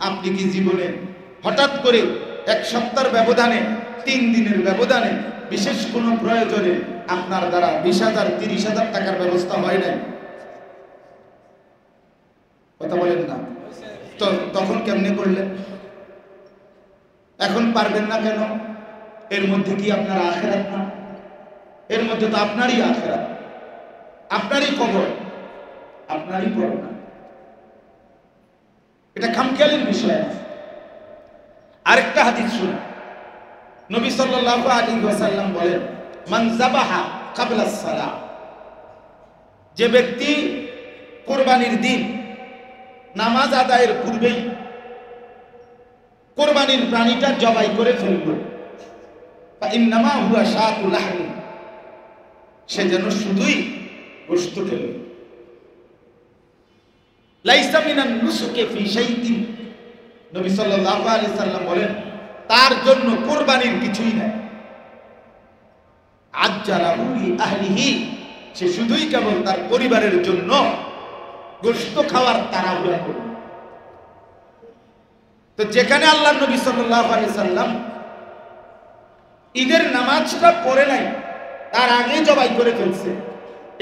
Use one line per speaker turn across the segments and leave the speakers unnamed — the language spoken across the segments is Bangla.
আপনি কি জীবনে হঠাৎ করে এক সপ্তাহের ব্যবধানে, 3 দিনের ব্যবধানে, বিশেষ কোনো প্রয়োজনে আপনার দ্বারা 20,000 30,000 টাকার ব্যবস্থা হয় নাই? কথা বলেন না। তো তখন কেমনে করলেন? এখন পারবেন না কেন? এর মধ্যে কি আপনার আখিরাত না? এর মধ্যে তো আপনারই আখিরাত, আপনারই কবর, আপনারই পরনা। এটা খামখেয়ালির বিষয়। আরেকটা হাদিস শুনুন, নবী সাল্লাল্লাহু আলাইহি ওয়াসাল্লাম বলেন, মান যাবাহা ক্বাবলা আস-সালাহ, যে ব্যক্তি কুরবানির দিন নামাজ আদায়ের পূর্বেই কুরবানির প্রাণীটা জবাই করে ফেলল, ফা ইন্নামা হুয়া শাতুল লাহম, সে যেন শুধুই গোশত খেল। লাইসা মিনান নুসুকি ফি শাইইন, নবী সাল্লাল্লাহু আলাইহি সাল্লাম বলেন, তার জন্য কুরবানির কিছুই নাই। আজ্জালাহু লি আহলিহি, সে শুধুই কেবল তার পরিবারের জন্য গোশত খাওয়ার তাড়াহুড়া করবে। তো যেখানে আল্লাহর নবী সাল্লাল্লাহু আলাইহি সাল্লাম ঈদের নামাজটা পড়ে নাই, তার আগে জবাই করে ফেলছে,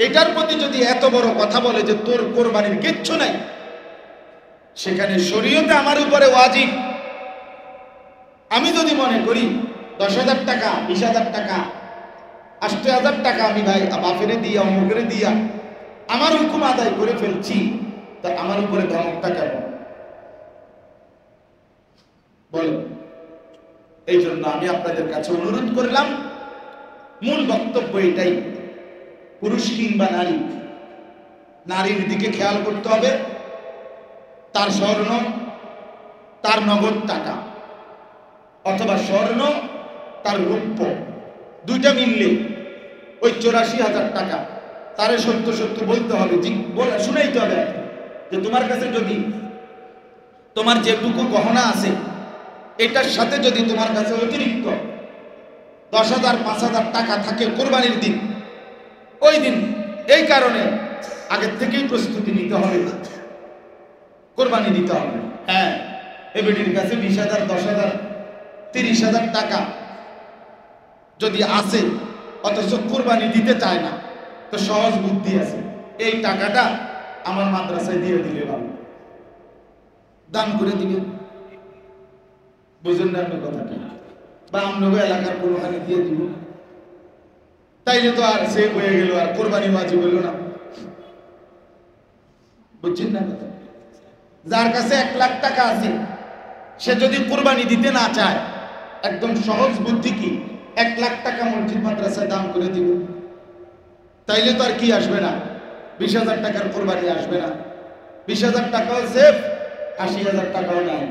এটার প্রতি যদি এত বড় কথা বলে যে তোর কোরবানির কিচ্ছু নাই, সেখানে শরীয়তে আমার উপরে ওয়াজিব, আমি যদি মনে করি 10,000 টাকা, 20,000 টাকা, 80,000 টাকা আমি ভাই বাপেরে দিয়া অমুকেরে দিয়া আমার হুকুম আদায় করে ফেলছি, তা আমার উপরে ধমকটা কেমন? বল। এই জন্য আমি আপনাদের কাছে অনুরোধ করলাম, মূল বক্তব্য এটাই, পুরুষ কিংবা নারী, নারীর দিকে খেয়াল করতে হবে। তার স্বর্ণ, তার নগদ টাকা, অথবা স্বর্ণ তার রূপ্য, দুইটা মিললে ওই 84,000 টাকা তারে সত্য সত্য বলতে হবে, শুনাইতে হবে যে তোমার কাছে যদি তোমার যেটুকু গহনা আছে এটার সাথে যদি তোমার কাছে অতিরিক্ত 10,000 5,000 টাকা থাকে কোরবানির দিন, ওই দিন এই কারণে আগের থেকেই প্রস্তুতি নিতে হবে, কোরবানি দিতে হবে। হ্যাঁ, এ বেটির কাছে 20,000 10,000 30,000 টাকা যদি আছে, অথচ কোরবানি দিতে চায় না, তো সহজ বুদ্ধি আছে, এই টাকাটা আমার মাদ্রাসায় দিয়ে দিলে ভালো, দান করে দিবে, বুঝুন না আপনার কথাটা, বা আমরা এলাকার কোনোখানে দিয়ে দিব, তাইলে তো আর সেভ হয়ে গেল, আর কোরবানি ওয়াজিব হইল না। বুঝছেন না কথা? যার কাছে 1 লাখ টাকা আছে, সে যদি কোরবানি দিতে না চায়, একদম সহজ বুদ্ধি কি, 1 লাখ টাকা মসজিদ মাদ্রাসায় দান করে দিব, তাইলে তো আর কি আসবে না, 20,000 টাকার কোরবানি আসবে না, 20,000 টাকাও সেফ, 80,000 টাকাও নাই।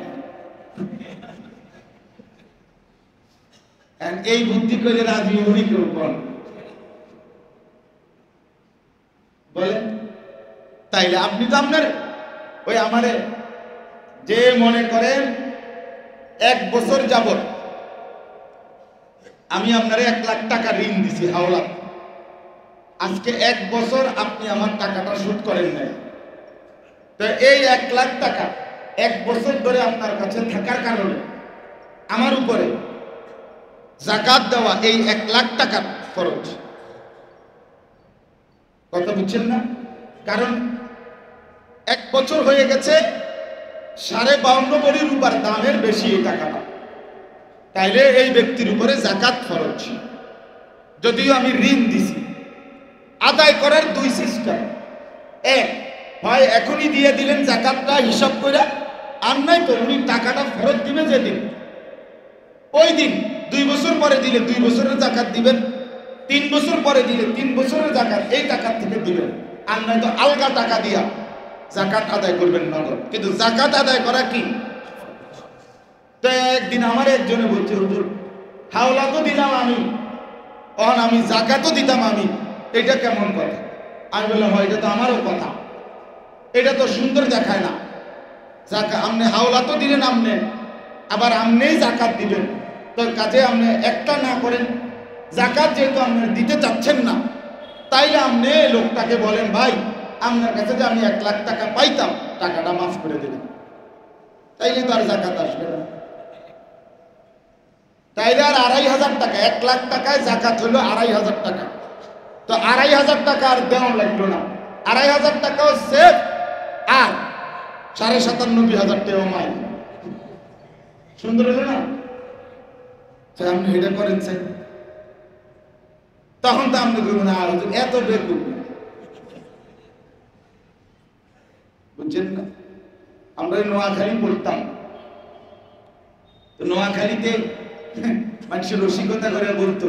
এই বুদ্ধি করে রাজি উনি কেউ বলেন? তাইলে আপনি তো আপনার ওই আমারে যে মনে করেন 1 বছর যাবত আমি আপনারে 1 লাখ টাকা ঋণ দিছি, হাওলা, আজকে 1 বছর আপনি আমার টাকাটা শোধ করেন নাই, তো এই 1 লাখ টাকা 1 বছর ধরে আপনার কাছে থাকার কারণে আমার উপরে যাকাত দেওয়া এই 1 লাখ টাকার খরচ। কথা বুঝছেন না? কারণ 1 বছর হয়ে গেছে, 52.5 কোটি রূপার দামের বেশি এই টাকাটা, তাইলে এই ব্যক্তির উপরে যাকাত খরচ। যদিও আমি ঋণ দিছি, আদায় করার 2 সিস্টেম, এক হয় এখনই দিয়ে দিলেন যাকাতটা হিসাব করে, আর নাই তো উনি টাকাটা ফেরত দিবে যেদিন, ওই দিন 2 বছর পরে দিলে 2 বছরের যাকাত দিবেন, 3 বছর পরে দিলে 3 বছরের যাকাত এই টাকা থেকে দিবেন, আর নাই তো আলগা টাকা দিয়া যাকাত আদায় করবেন নগদ। কিন্তু যাকাত আদায় করা কি? তো একদিন আমার একজনে বলছে, হুজুর হাওলা তো দিলাম আমি, অন আমি যাকাতও দিতাম আমি, এটা কেমন কথা? আমি বললাম, হয় এটা তো আমারও কথা, এটা তো সুন্দর দেখায় না। যাকা আপনি হাওলা তো দিলেন, আপনি আবার আপনিই যাকাত দিবেন, তো কাজে আপনি একটা না করেন, যাকাত যেহেতু আপনি দিতে চাচ্ছেন না, তাইলে আপনি লোকটাকে বলেন, ভাই আপনার কাছে যে আমি 1 লাখ টাকা পাইতাম, টাকাটা মাফ করে দিলেন। তাইলে তো আর জাকাত আসবে না। তাইলে আর 2500 টাকা, 1 লাখ টাকায় জাকাত হলো 2500 টাকা। তো 2500 টাকা আর দেওয়া লাগলো না, 2500 টাকাও সেফ, আর 97,500 টাকা মাই। সুন্দর হলো না? আপনি এটা করেন স্যার, তখন তো আপনি করবেন আর এত বেকুব, বুঝছেন না? আমরা নোয়াখালী পড়তাম, তো নোয়াখালীতে মানুষের রসিকতা করে বলতো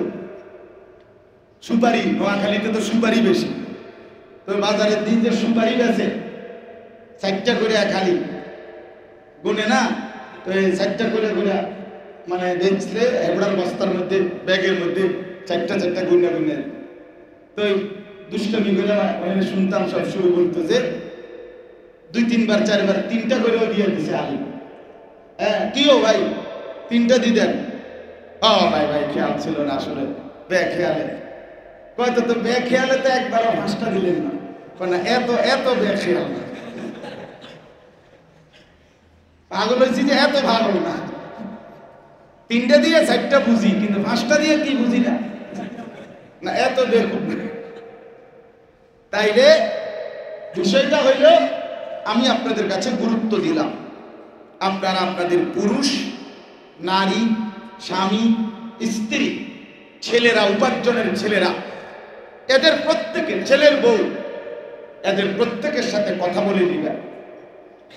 সুপারি, নোয়াখালীতে তো সুপারি বেশি, তো বাজারের দিন যে সুপারি আছে 4টা করে খালি গুনে না, তো এই 4টা করে গুনে মানে বেচলে এবড়ার বস্তার মধ্যে, ব্যাগের মধ্যে 4টা গুনে গুনে, তো দুষ্টমি করে মানে শুনতাম সব শুরু বলতো যে 2 3 বার 4 বার 3টা করেও দিয়ে দিছে আলী। হ্যাঁ কিও ভাই 3টা দিয়ে দেন। ও ভাই ভাই খেয়াল ছিল না আসলে, বেখেয়ালে। কয়তো তো বেখেয়ালে তো একবারও 5টা দিলেন না, না এত বেখেয়াল না, পাগল হয়েছি যে এত ভালো না। 3টা দিয়ে 4টা বুঝি, কিন্তু 5টা দিয়ে কি বুঝি না, না এত বেকুব না। তাইলে বিষয়টা হইল, আমি আপনাদের কাছে গুরুত্ব দিলাম, আপনারা আপনাদের পুরুষ, নারী, স্বামী, স্ত্রী, ছেলেরা, উপার্জনের ছেলেরা, এদের প্রত্যেকের, ছেলের বউ, এদের প্রত্যেকের সাথে কথা বলে দিবেন,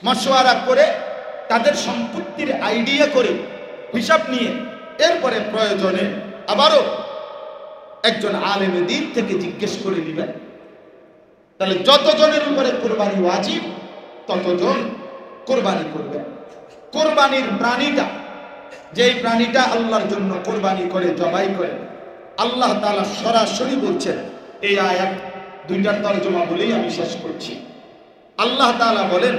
মশওয়ারা করে, তাদের সম্পত্তির আইডিয়া করে, হিসাব নিয়ে, এরপরে প্রয়োজনে আবারও একজন আলেমে দ্বীন থেকে জিজ্ঞেস করে দিবেন। তাহলে যতজনের উপরে কোরবানি ওয়াজিব ততজন কোরবানি করবেন। কোরবানির প্রাণীটা, যেই প্রাণীটা আল্লাহর জন্য কোরবানি করে, জবাই করে, আল্লাহ তাআলা সরাসরি বলছেন, এই আয়াত 2টার তরজমা বলেই আমি শেষ করছি। আল্লাহ তাআলা বলেন,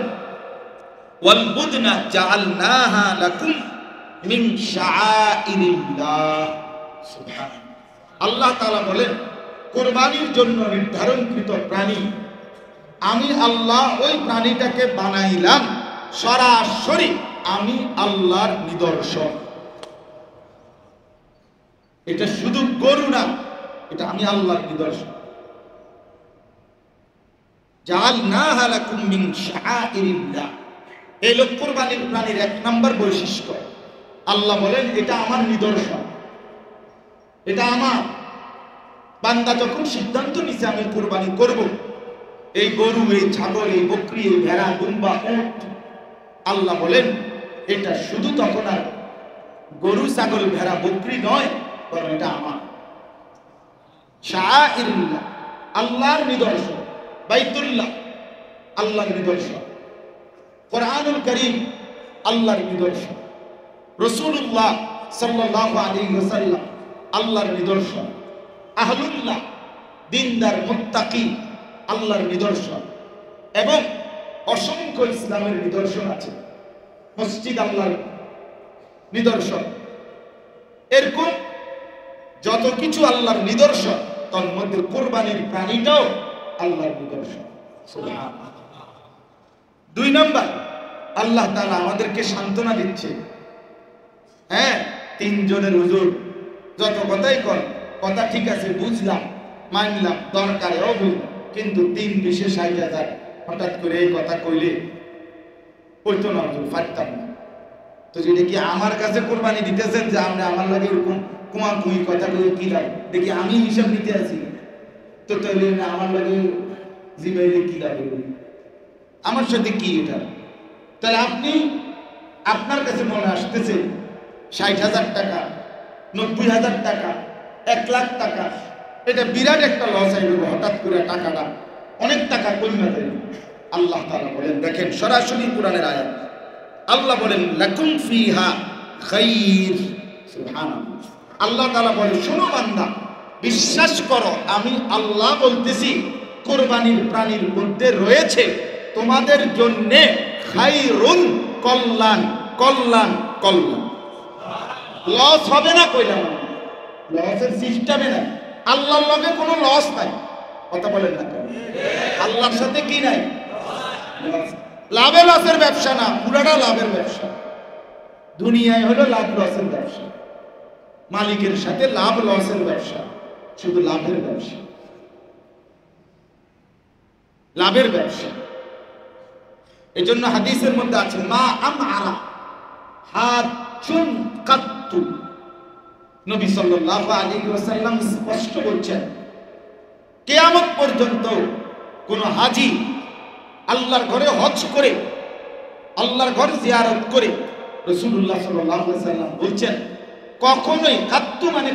ওয়াল বুদনা জাআলনাহা লাকুম মিন শাআইরিল্লাহ। সুবহানাল্লাহ। আল্লাহ তাআলা বলেন, কোরবানির জন্য নির্ধারণকৃত প্রাণী আমি আল্লাহ ওই প্রাণীটাকে বানাইলাম সরাসরি আমি আল্লাহর নিদর্শন। এটা শুধু গরু না, এটা আমি আল্লাহর নিদর্শন। জাআলনাহা লাকুম মিন শাআইরিল্লাহ, এই লোক কোরবানির প্রাণীর 1 নম্বর বৈশিষ্ট্য। আল্লাহ বলেন এটা আমার নিদর্শন, এটা আমার। বান্দা যখন সিদ্ধান্ত নিছে আমি কোরবানি করব, এই গরু, এই ছাগল, এই বকরি, এই ভেড়া, দুম্বা, উট, আল্লাহ বলেন এটা শুধু তখন আর গরু, ছাগল, ভেড়া, বকরি নয়, বরং এটা আমার। শাআইরুল্লাহ, আল্লাহর নিদর্শন। বাইতুল্লাহ, আল্লাহর নিদর্শন। কোরআনুল কারীম, আল্লাহর নিদর্শন। রাসূলুল্লাহ সাল্লাল্লাহু আলাইহি ওয়াসাল্লাম, আল্লাহর নিদর্শন। আহলুল্লাহ, দিনদার, মুত্তাকি, আল্লাহর নিদর্শন। এবং অসংখ্য ইসলামের নিদর্শন আছে। মসজিদ আল্লাহর নিদর্শন। এরকম যত কিছু আল্লাহর নিদর্শন, তার মধ্যে কোরবানির প্রাণীটাও আল্লাহর নিদর্শন। সুবহানাল্লাহ। 2 নম্বর, আল্লাহ তাআলা আমাদেরকে সান্ত্বনা দিচ্ছে। হ্যাঁ, 3 জনের হুজুর যত কথাই কর, কথা ঠিক আছে, বুঝলাম, মানলাম, দরকারেও বুঝলাম, কিন্তু 3 বিশেষ 60,000 হঠাৎ করে এই কথা কইলে কইতো না, হুজুর পারতাম না। তো যদি কি আমার কাছে কোরবানি দিতেছেন যে আপনি আমার লাগে এরকম কুমাকুই কথা কই কি লাগে, দেখি আমি হিসাব নিতে আছি, তো তাহলে আমার লাগে জিবাইলে কি লাগে, আমার সাথে কি এটা? তাহলে আপনি, আপনার কাছে মনে আসতেছে 60,000 টাকা, 90,000 টাকা, 1 লাখ টাকা, এটা বিরাট একটা লস আইবে হঠাৎ করে, টাকাটা অনেক টাকা কমে যাবে। আল্লাহ তাআলা বলেন, দেখেন সরাসরি কোরআনের আয়াত, আল্লাহ বলেন লাকুম ফিহা খাইর। সুবহানাল্লাহ। আল্লাহ তাআলা বলেন, শোনো বান্দা, বিশ্বাস করো, আমি আল্লাহ বলতেছি কোরবানির প্রাণীর মধ্যে রয়েছে তোমাদের জন্য খাইরুন, কল্যাণ, কল্যাণ, কল্যাণ। লস হবে না, কইলাম লসের সিস্টেমে নাই। আল্লাহর লগে কোনো লস নাই, কথা বলেন না? আল্লাহর সাথে কি নাই? লাভে লসের ব্যবসা না, পুরাটা লাভের ব্যবসা। দুনিয়ায় হলো লাভ লসের ব্যবসা, মালিকের সাথে লাভ লসের ব্যবসা, শুধু লাভের ব্যবসা, লাভের ব্যবসা। এই জন্য হাদিসের মধ্যে আছে মা আমারা হাজুন কাত্তু। নবী সাল্লাল্লাহু আলাইহি ওয়াসাল্লাম স্পষ্ট বলছেন, কিয়ামত পর্যন্ত কোন হাজী আল্লাহর ঘরে হজ করে, আল্লাহর ঘর জিয়ারত করে, রাসূলুল্লাহ সাল্লাল্লাহু আলাইহি ওয়াসাল্লাম বলছেন কখনোই, কাত্তু মানে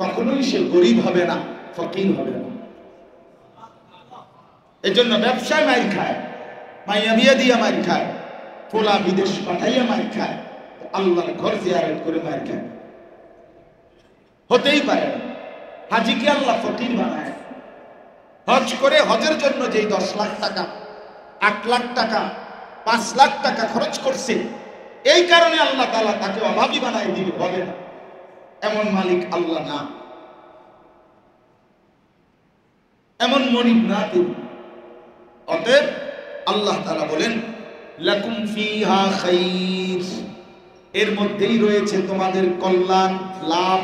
কখনোই সে গরিব হবে না, ফকির হবে না। এই জন্য ব্যবসায় মাইর খায়, মাইয়া বিয়া দিয়া মাইর খায়, পোলা বিদেশ পাঠাইয়া মাইর খায়, আল্লাহর ঘর জিয়ারত করে মাইর খায়, হতেই পারে না। হাজিকে আল্লাহ ফকির বানায়। হজ করে, হজের জন্য যেই 10 লাখ টাকা, 8 লাখ টাকা, 5 লাখ টাকা খরচ করছে, এই কারণে আল্লাহ তাআলা তাকে অভাবী বানায় দিবে, হবে না। এমন মালিক আল্লাহ না, এমন মনিব না তিনি। অতএব আল্লাহ তাআলা বলেন লাকুম ফিহা খাইর, এর মধ্যেই রয়েছে তোমাদের কল্যাণ, লাভ।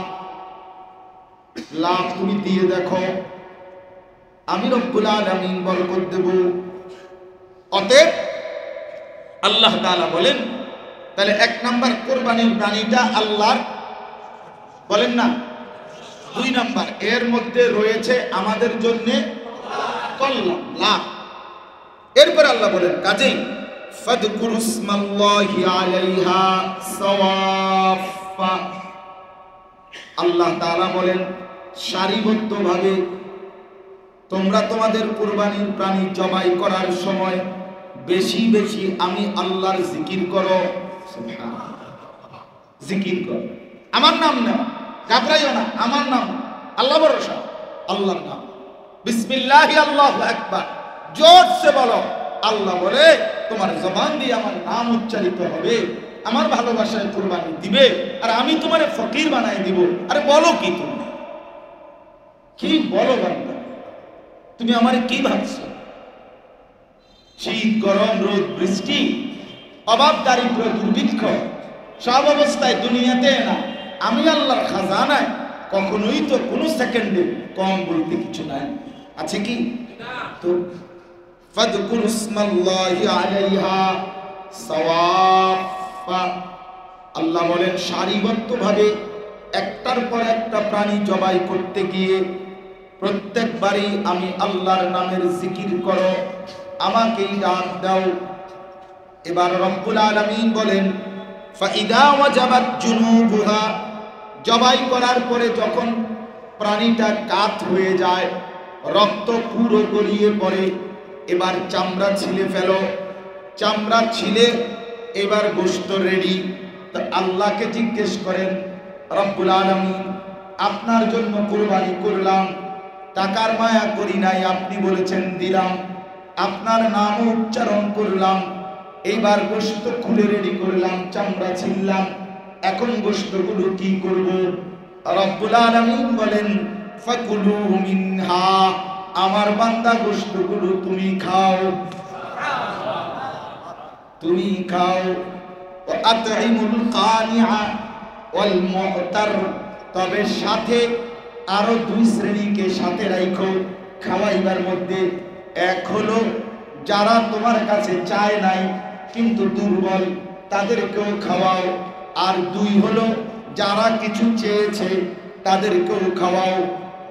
লাভ তুমি দিয়ে দেখো, আমি রব্বুল আলামিন বরকত দেব। অতএব আল্লাহ তাআলা বলেন, তাহলে 1 নাম্বার কোরবানির প্রাণীটা আল্লাহর, বলেন না। 2 নাম্বার, এর মধ্যে রয়েছে আমাদের জন্য কল্যাণ, লাভ। এরপর আল্লাহ বলেন কাজেই ফাদকুরুসমাল্লাহি আলাইহা সাওয়াফা, আল্লাহ তাআলা বলেন সারিবদ্ধভাবে তোমরা তোমাদের কুরবানির প্রাণী জবাই করার সময় বেশি বেশি আমি আল্লাহর জিকির করো। সুবহানাল্লাহ, জিকির করো, আমার নাম নাও, ঘাবড়াইও না, আমার নাম, আল্লাহ ভরসা, আল্লাহর নাম, বিসমিল্লাহি আল্লাহু আকবার, জোরসে বলো। আল্লাহ বলে তোমার জবান দিয়ে আমার নাম উচ্চারিত হবে, আমার ভালোবাসায় কুরবানি দিবে, আর আমি তোমারে ফকির বানাই দিব। আরে বলো কি, তুমি কি বলো বান্দা, তুমি আমারে কি ভাবছো? শীত, গরম, রোদ, বৃষ্টি, অভাব, দারিদ্র, দুর্ভিক্ষ, সব অবস্থায় দুনিয়াতে না, আমি আল্লাহর খাজানায় কখনোই তো কোনো সেকেন্ডে কম বলতে কিছু নাই, আছে কি? তো ফাদকুরুসমাল্লাহি আলাইহা সাওয়াফা, আল্লাহ বলেন সারিবদ্ধভাবে একটার পর একটা প্রাণী জবাই করতে গিয়ে প্রত্যেকবারই আমি আল্লাহর নামের জিকির করো, আমাকেই ডাক দাও। এবার রব্বুল আলামিন বলেন ফাইদা ওয়াজাবাত জুনুবুহা, জবাই করার পরে যখন প্রাণীটা কাত হয়ে যায়, রক্ত পুরো গড়িয়ে পড়ে, এবার চামড়া ছিলে ফেলো, চামড়া ছিলে এবার গোশত রেডি। তো আল্লাহকে জিজ্ঞেস করেন রব্বুল আলামিন, আপনার জন্য কুরবানি করলাম, টাকার মায়া করি নাই, আপনি বলেছেন দিলাম, আপনার নাম উচ্চারণ করলাম, এইবার গোশত খুলে রেডি করলাম, চামড়া ছিললাম, এখন গোশতগুলো কি করব? রব্বুল আলামিন বলেন ফাকুলু মিনহা, আমার বান্দা গোশতগুলো তুমি খাও, তুমি খাও। আতইমুল কানিআ ওয়াল মু'তার, তবে সাথে আরো 2 শ্রেণীকে সাথে রাখো খাওয়াইবার মধ্যে। এক হলো যারা তোমার কাছে চায় নাই কিন্তু দুর্বল, তাদেরকেও খাওয়াও। আর 2 হলো যারা কিছু চেয়েছে তাদেরকেও খাওয়াও,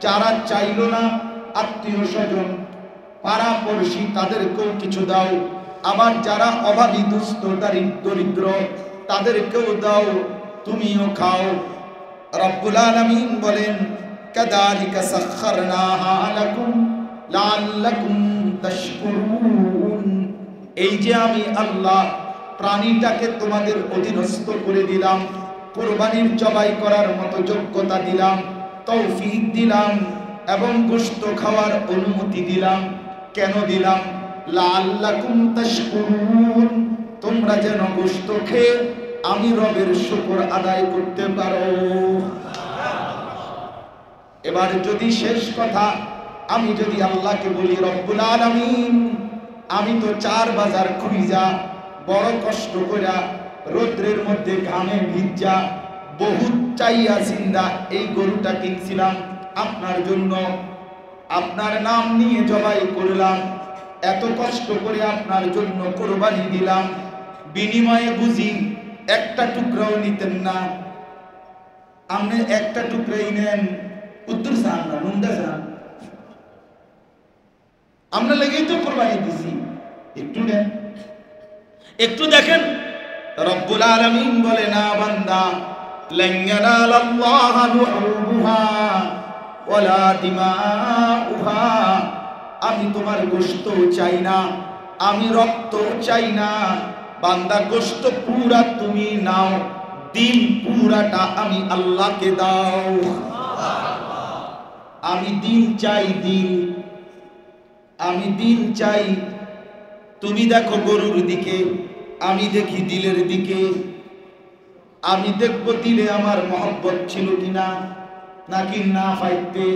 যারা চাইল না, আত্মীয় স্বজন, পাড়া পড়শি, তাদেরকেও কিছু দাও। আবার যারা অভাবী, দুস্থ, দরিদ্র, তাদেরকেও দাও, তুমিও খাও। রব্বুল আলামিন বলেন কাযালিকা সাখখারনাহা লাকুম লাআল্লাকুম তাশকুরুন, এই যে আমি আল্লাহ প্রাণীটাকে তোমাদের অধীনস্থ করে দিলাম, কুরবানির জবাই করার মতো যোগ্যতা দিলাম, তৌফিক দিলাম, এবং গোশত খাওয়ার অনুমতি দিলাম। কেন দিলাম? লাআল্লাকুম তাশকুরুন, তোমরা যেন গোশত খেয়ে আমি রবের শুকর আদায় করতে পারো। এবার যদি শেষ কথা আমি যদি আল্লাহকে বলি রব্বুল আলামিন আমি তো 4 বাজার খুঁজা বড় কষ্ট কইরা রৌদ্রের মধ্যে ঘামে ভিজা বহুত চাইয়া চিন্তা এই গরুটা কিনছিলাম আপনার জন্য, আপনার নাম নিয়ে জবাই করলাম, এত কষ্ট করে আপনার জন্য কোরবানি দিলাম, বিনিময়ে বুঝি একটা টুকরাও নিতেন না। আপনি একটা টুকরাই নেন, উত্তর চান না, নুনটা চান। আমরা লেগেই তো কোরবানি দিছি, একটু নেন, একটু দেখেন। রব্বুল আলামিন বলে, না বান্দা, লান ইয়ানালাল্লাহা লুহুমুহা ওয়ালা দিমাউহা, আমি তোমার গোশত চাই না, আমি রক্ত চাই না। বান্দা, গোশত পুরা তুমি নাও, দিল পুরাটা আমি আল্লাহকে দাও। আমি দিল চাই, দিল, আমি দিল চাই। তুমি দেখো গরুর দিকে, আমি দেখি দিলের দিকে। আমি দেখবো দিলে আমার মহব্বত ছিল কিনা, নাকি না ফাইতে।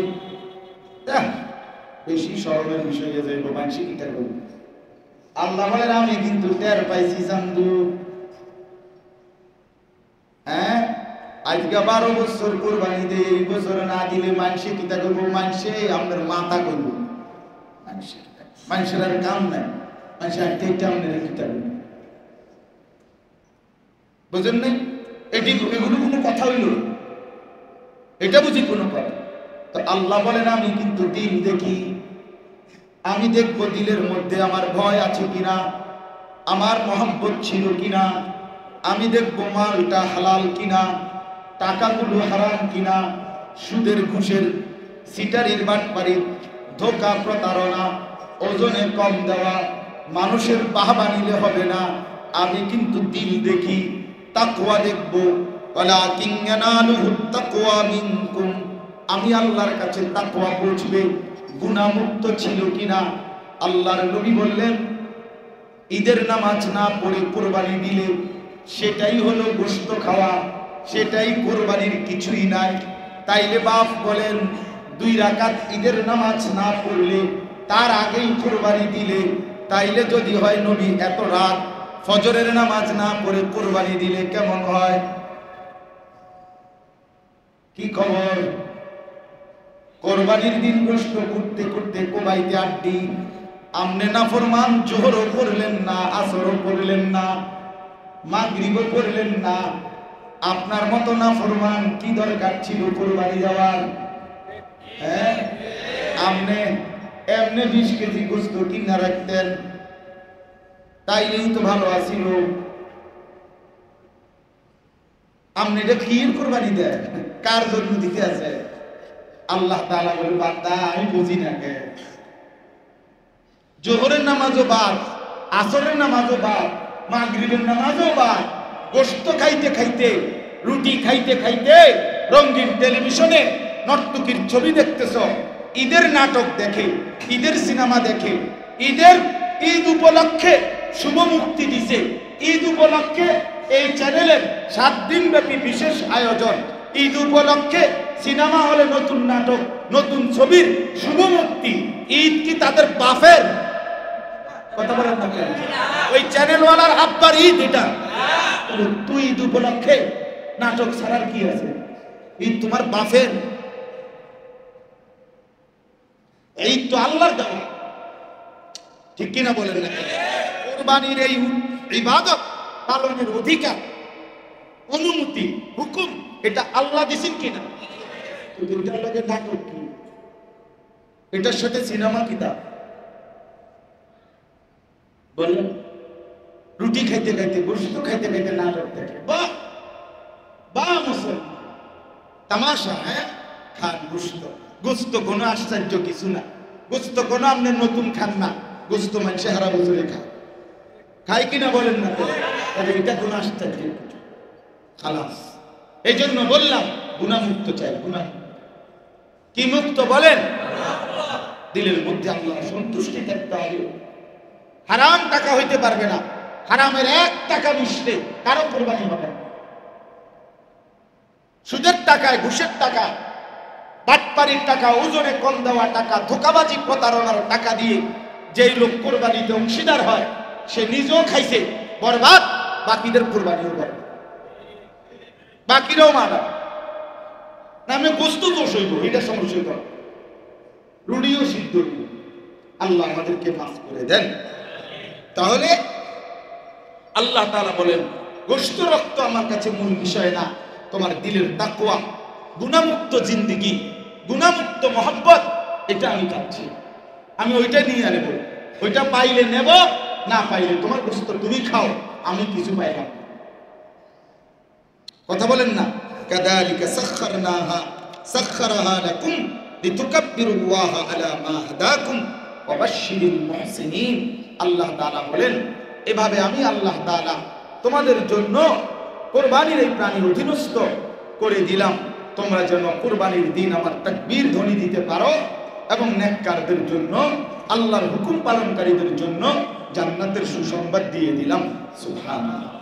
বেশি স্মরণের বিষয় হয়ে যাইব, মানসি কিটা করব। আল্লাহ বলেন, আমি কিন্তু টের পাইছি চান্দু। হ্যাঁ, আজকে 12 বছর কোরবানি দেই, এই বছর না দিলে মানসি কিটা করব, মানসি আপনার মাথা করব। মানুষের আর কাম নাই, মানুষের বুঝেন নাই? এগুলো কোনো কথা হইল? এটা বুঝি কোনো কথা? তো আল্লাহ বলেন, আমি কিন্তু দিল দেখি, আমি দেখবো দিলের মধ্যে আমার ভয় আছে কিনা, আমার মহব্বত ছিল কিনা, আমি দেখবো মালটা হালাল কিনা, টাকাগুলো হারাম কিনা, সুদের ঘুষের সিটারির বাটপারির ধোঁকা প্রতারণা, ওজনে কম দেওয়া, মানুষের বাহবা নিলে হবে না। আমি কিন্তু দিল দেখি, তাকওয়া দেখবো। ওয়ালাকিন ইয়ানালুহুত তাকওয়া মিনকুম, আমি আল্লাহর কাছে তাকওয়া পৌঁছবে, গুনাহমুক্ত ছিল কিনা। আল্লাহর নবী বললেন, ঈদের নামাজ না পড়ে কোরবানি দিলে সেটাই হলো গোশত খাওয়া, সেটাই কোরবানির কিছুই নাই। তাইলে বাপ বলেন, 2 রাকাত ঈদের নামাজ না পড়লে তার আগেই কোরবানি দিলে, তাইলে যদি হয় নবী এত রাত ফজরের নামাজ না পড়ে কোরবানি দিলে কেমন হয়? কি খবর? কোরবানির দিন গোশত করতে করতে কোবাইতে আড্ডি, আমনে নাফরমান জোহরও করলেন না, আসরও করলেন না, মাগরিবও করলেন না। আপনার মতো নাফরমান কি দরকার ছিল কোরবানি দেওয়ার? হ্যাঁ, আমনে এমনি 20 কেজি গোশত কিনা রাখতেন, তাইলেই তো ভালো আছিল। আপনি এটা ক্ষীর কোরবানি দেন, কার জন্য দিতে আছে? আল্লাহ তাআলা বলে, বান্দা আমি বুঝি না কে, জোহরের নামাজও বাদ, আসরের নামাজও বাদ, মাগরিবের নামাজও বাদ, গোশত খাইতে খাইতে, রুটি খাইতে খাইতে রঙিন টেলিভিশনে নর্তকীর ছবি দেখতেছ, ঈদের নাটক দেখে, ঈদের সিনেমা দেখে, ঈদ উপলক্ষে শুভ মুক্তি দিছে, ঈদ উপলক্ষে এই চ্যানেলের 7 দিন ব্যাপী বিশেষ আয়োজন, ঈদ উপলক্ষে সিনেমা হলে নতুন নাটক, নতুন ছবির শুভ মুক্তি। ঈদ কি তাদের বাফের? কথা বলেন না কেন? ওই চ্যানেলওয়ালার আব্বার ঈদ এটা। তুই ঈদ উপলক্ষে নাটক ছাড়ার কি আছে? ঈদ তোমার বাফের? ঈদ তো আল্লাহর দেওয়া, ঠিক কিনা বলেন না? কোরবানির এই ইবাদত পালনের অধিকার, অনুমতি, হুকুম এটা আল্লাহ দিয়েছেন কিনা? দুইটার লগে নাটক কি? এটার সাথে সিনেমা কিতাব বললেন, রুটি খাইতে খাইতে, গোশত খাইতে খাইতে নাটক দেখে, বাহ বাহ মুসলমান, তামাশা। হ্যাঁ, খান গোশত, গোশত কোনো আশ্চর্য কিছু না, গোশত কোনো আপনি নতুন খান না, গোশত মানুষে হারা বছরে খায় কিনা বলেন না? এটা কোনো আশ্চর্য খালাস। এই জন্য বললাম গুনাহমুক্ত চাই। গুনাহ কি মুক্ত বলেন? দিলের মধ্যে আল্লাহর সন্তুষ্টি থাকতে হবে। হারাম টাকা হইতে পারবে না, হারামের 1 টাকা মিশলে কারো কোরবানি হবে না। সুদের টাকায়, ঘুষের টাকা, বাটপারির টাকা, ওজনে কম দেওয়া টাকা, ধোঁকাবাজি প্রতারণার টাকা দিয়ে যেই লোক কোরবানিতে অংশীদার হয় সে নিজেও খাইছে বরবাদ, বাকিদের কোরবানিও করে, বাকিরাও মারা নামে বস্তু দোষ হইব, এটা সমস্যা করে রুড়িও সিদ্ধ হইব। আল্লাহ আমাদেরকে মাফ করে দেন। তাহলে আল্লাহ তাআলা বলেন গোশত রক্ত আমার কাছে মূল বিষয় না, তোমার দিলের তাকওয়া, গুনাহমুক্ত জিন্দেগি, গুনাহমুক্ত মহব্বত, এটা আমি চাচ্ছি, আমি ওইটা নিয়ে নেব। ওইটা পাইলে নেব, না পাইলে তোমার গোশত তুমি খাও, আমি কিছু পাইলাম। কথা বলেন না? কাযালিকা সাখখারাহা লাকুম লিতুকাব্বিরুল্লাহা আলা মা হাদাকুম ওয়া বাশশিরিল মুহসিনিন। আল্লাহ তাআলা বলেন এভাবে আমি আল্লাহ তাআলা তোমাদের জন্য কুরবানির এই প্রাণীর অধীনস্থ করে দিলাম, তোমরা যেন কুরবানির দিন আমার তাকবীর ধ্বনি দিতে পারো, এবং নেককারদের জন্য, আল্লাহর হুকুম পালনকারীদের জন্য জান্নাতের সুসংবাদ দিয়ে দিলাম। সুবহানাল্লাহ।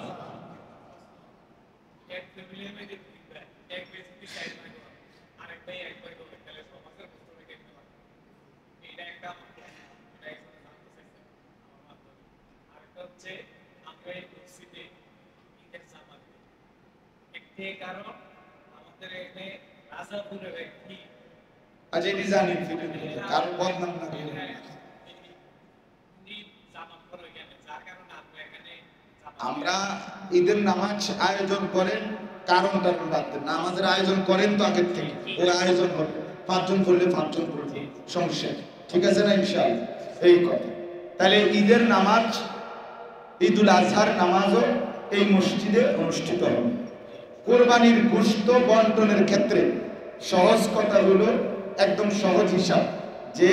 আমরা ঈদের নামাজ আয়োজন করেন, কারণটা বাদ দেন, নামাজের আয়োজন করেন তো আগের থেকে, ওই আয়োজন হবে 5 জন করলে 5 জন করবে, সমস্যা ঠিক আছে না? ইনশাআল্লাহ এই কথা। তাহলে ঈদের নামাজ, ঈদুল আজহার নামাজও এই মসজিদে অনুষ্ঠিত হবে। কোরবানির গোশত বন্টনের ক্ষেত্রে সহজ কথা হলো, একদম সহজ হিসাব, যে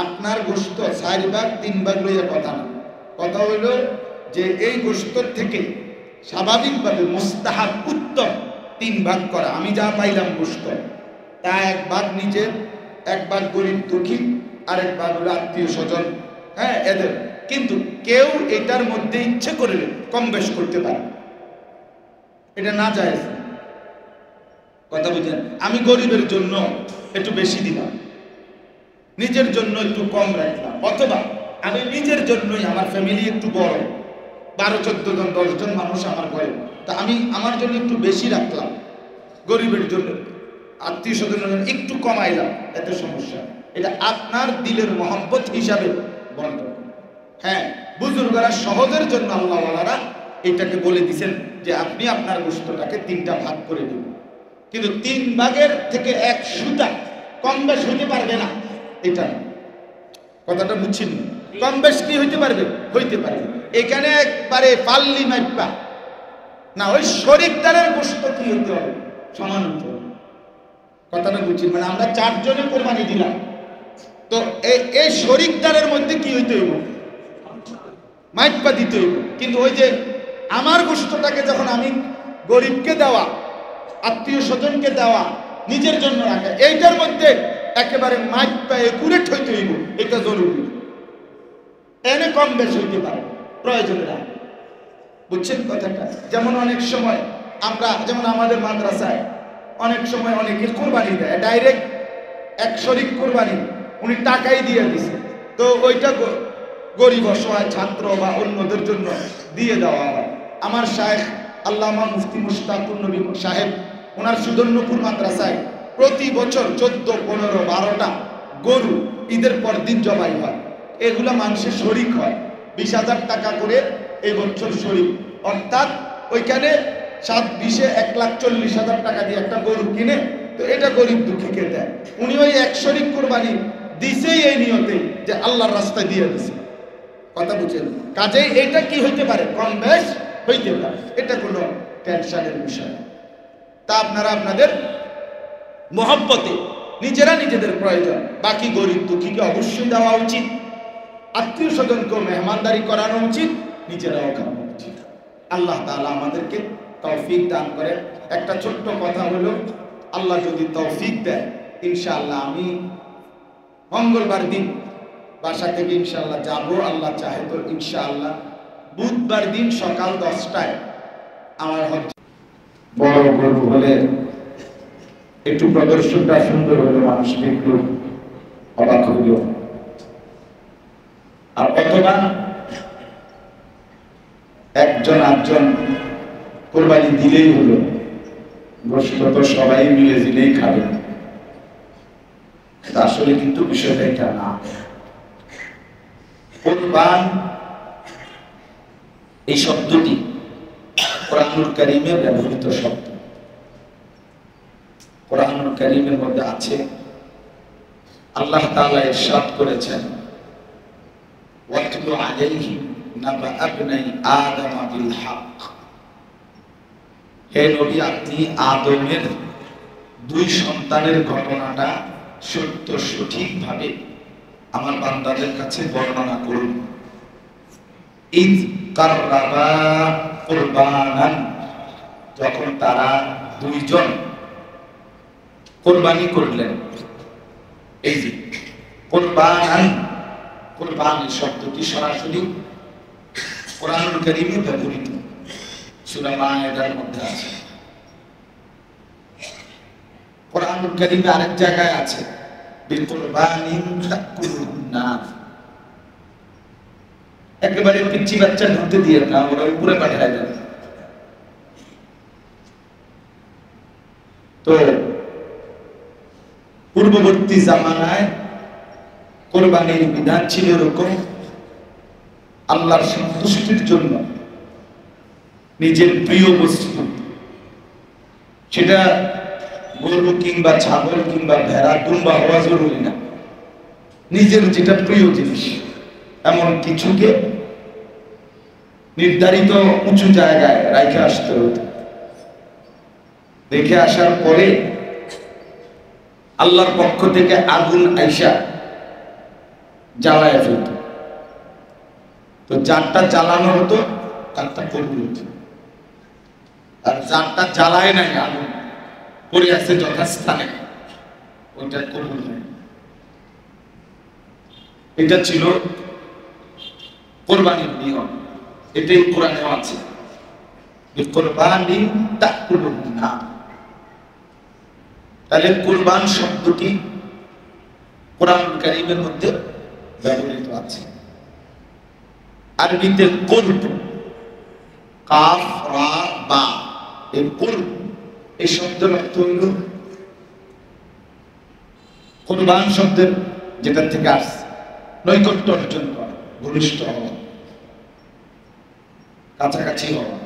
আপনার গোশত 4 ভাগ 3 ভাগ লইয়া কথা না, কথা হইল যে এই গোশত থেকে স্বাভাবিকভাবে মুস্তাহাব উত্তম 3 ভাগ করা। আমি যা পাইলাম গোশত, তা 1 ভাগ নিজের, 1 ভাগ গরিব দুঃখী, আর 1 ভাগ হলো আত্মীয় স্বজন, হ্যাঁ এদের। কিন্তু কেউ এটার মধ্যে ইচ্ছে করলে কম বেশ করতে পারে, এটা না জায়েজ। কথা বুঝেন? আমি গরিবের জন্য একটু বেশি দিলাম, নিজের জন্য একটু কম রাখলাম, অথবা আমি নিজের জন্যই, আমার ফ্যামিলি একটু বড়, 12-14 জন 10 জন মানুষ আমার ঘরে, তা আমি আমার জন্য একটু বেশি রাখলাম, গরিবের জন্য, আত্মীয় স্বজনের জন্য একটু কমাইলাম, এতে সমস্যা। এটা আপনার দিলের মহব্বত হিসাবে বন্টন। হ্যাঁ, বুজুর্গরা সহজের জন্য আল্লাহ ওয়ালারা এটাকে বলে দিয়েছেন যে আপনি আপনার গোশতটাকে 3টা ভাগ করে দিন, কিন্তু 3 ভাগের থেকে 1 সুতা কম বেশ হইতে পারবে না, এটা কথাটা বুঝছেন? কম বেশ কি হইতে পারবে? হইতে পারবে। এখানে একবারে পাল্লি মাইপা না, ওই শরীকদারের গোশত কি হইতে হবে? সমান হইতে হবে। কথাটা বুঝছেন? মানে আমরা 4 জনে কোরবানি দিলাম, তো এই শরীকদারের মধ্যে কি হইতে হইব? মাইপা দিতে হইব। কিন্তু ওই যে আমার গোশতটাকে যখন আমি গরিবকে দেওয়া, আত্মীয় স্বজনকে দেওয়া, নিজের জন্য রাখা, এইটার মধ্যে একেবারে মাইপা একুরেট হইতে হইব, এটা জরুরি। এনে কম বেশ হইতে পারে প্রয়োজনের আগে, বুঝছেন কথাটা? যেমন অনেক সময় আমরা, যেমন আমাদের মাদ্রাসায় অনেক সময় অনেকে কোরবানি দেয়, ডাইরেক্ট 1 শরিক কোরবানি উনি টাকাই দিয়ে দিছে, তো ওইটা গরিব অসহায় ছাত্র বা অন্যদের জন্য দিয়ে দেওয়া হয়। আমার শায়েখ আল্লামা মুফতি মুশতাকুর নবী সাহেব, ওনার সুদর্ণপুর মাদ্রাসায় প্রতি বছর 14, 15, 12টা গরু ঈদের পর দিন জবাই হয়। এগুলো মানুষের শরিক হয়, 20,000 টাকা করে এই বছর শরিক, অর্থাৎ ওইখানে 7-20-এ 1,40,000 টাকা দিয়ে একটা গরু কিনে, তো এটা গরিব দুঃখীকে দেয়। উনি ওই 1 শরিক কোরবানি দিছেই এই নিয়তে যে আল্লাহর রাস্তায় দিয়ে দিছে। কথা বুঝেন? কাজেই এটা কি হইতে পারে? কম বেশ হইতে পারে, এটা কোনো টেনশনের বিষয়। তা আপনারা আপনাদের মহব্বতে নিজেরা নিজেদের প্রয়োজন, বাকি গরিব দুঃখীকে অবশ্যই দেওয়া উচিত, আত্মীয় স্বজনকেও মেহমানদারি করানো উচিত, নিজেরাও খাওয়ানো উচিত। আল্লাহ তাআলা আমাদেরকে তৌফিক দান করে। একটা ছোট্ট কথা হলো, আল্লাহ যদি তৌফিক দেয়, ইনশাআল্লাহ আমি মঙ্গলবার দিন বাসা থেকে ইনশাআল্লাহ যাব, আল্লাহ চাহে তো ইনশাআল্লাহ বুধবার দিন সকাল 10টায় আমার হজ। বড় গরু হলে একটু প্রদর্শনটা সুন্দর হলে মানুষ একটু অবাক হইল। আর অথবা একজন আটজন কোরবানি দিলেই হলো, গোশত তো সবাই মিলে দিলেই খাবে। আসলে কিন্তু বিষয়টা এটা না। কোরবান এই শব্দটি কোরআনুল কারীমে ব্যবহৃত শব্দ। কোরআনুল কারীমের মধ্যে আছে, আল্লাহ তাআলা ইরশাদ করেছেন, ওয়াতলু আলাইহিম নাবা ইবনাই আদম বিল হক। হে নবী, আপনি আদমের দুই সন্তানের ঘটনাটা সত্য সঠিকভাবে আমার বান্দাদের কাছে বর্ণনা করুন। ইদ কাররাবা কুরবানান, যখন তারা দুইজন কুরবানি করলেন। এই যে কুরবানান, কুরবানি শব্দটি সরাসরি কোরআনুল কারীমে ব্যবহৃত, সূরা মায়েদার মধ্যে আছে। কোরআনুল কারীমে আরেক জায়গায় আছে, বিল কুরবানিন তাকুলুন নাস। একেবারে পিচ্চি বাচ্চা ঢুকতে দিয়ে না, ওরা উপরে পাঠায় দেন। তো পূর্ববর্তী জামানায় কোরবানির বিধান ছিল এরকম, আল্লাহর সন্তুষ্টির জন্য নিজের প্রিয় বস্তু, সেটা গরু কিংবা ছাগল কিংবা ভেড়া দুম্বা হওয়া জরুরি না, নিজের যেটা প্রিয় জিনিস এমন কিছুকে নির্ধারিত উঁচু জায়গায় রেখে আসতে হতো। রেখে আসার পরে আল্লাহর পক্ষ থেকে আগুন আইসা জ্বালায় ফেলত। তো যারটা জ্বালানো হতো তারটা কবুল হতো, আর যারটা জ্বালায় নাই, আগুন পড়ে আছে যথাস্থানে, ওইটা কবুল হয়। এটা ছিল কোরবানির নিয়ম, এটাই কোরআনেও আছে, কোরবানি তাকুলুন না। তাহলে কুরবান শব্দটি কোরআনুল কারীমের মধ্যে ব্যবহৃত আছে। আরবিতে কুরব, কাফ রা বা, এই কুরব এই শব্দের অর্থ হইল কুরবান শব্দের যেটা থেকে আসছে নৈকট্য অর্জন করা, ঘনিষ্ঠ হওয়া, কাছাকাছি হওয়া।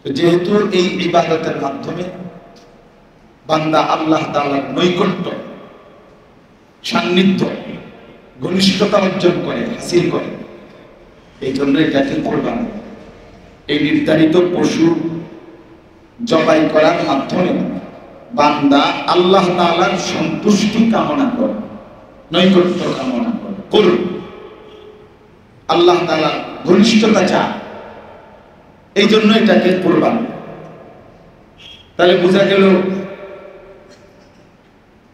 যেহেতু এই ইবাদতের মাধ্যমে বান্দা আল্লাহ তাআলার নৈকট্য, সান্নিধ্য, ঘনিষ্ঠতা অর্জন করে, হাসিল করে, এই জন্য এটাকে কোরবান। এই নির্ধারিত পশু জবাই করার মাধ্যমে বান্দা আল্লাহ তাআলার সন্তুষ্টি কামনা করে, নৈকট্য কামনা করে, করুন আল্লাহ তাআলার ঘনিষ্ঠতা চায়, এই জন্য এটাকে কোরবান। তাহলে বোঝা গেল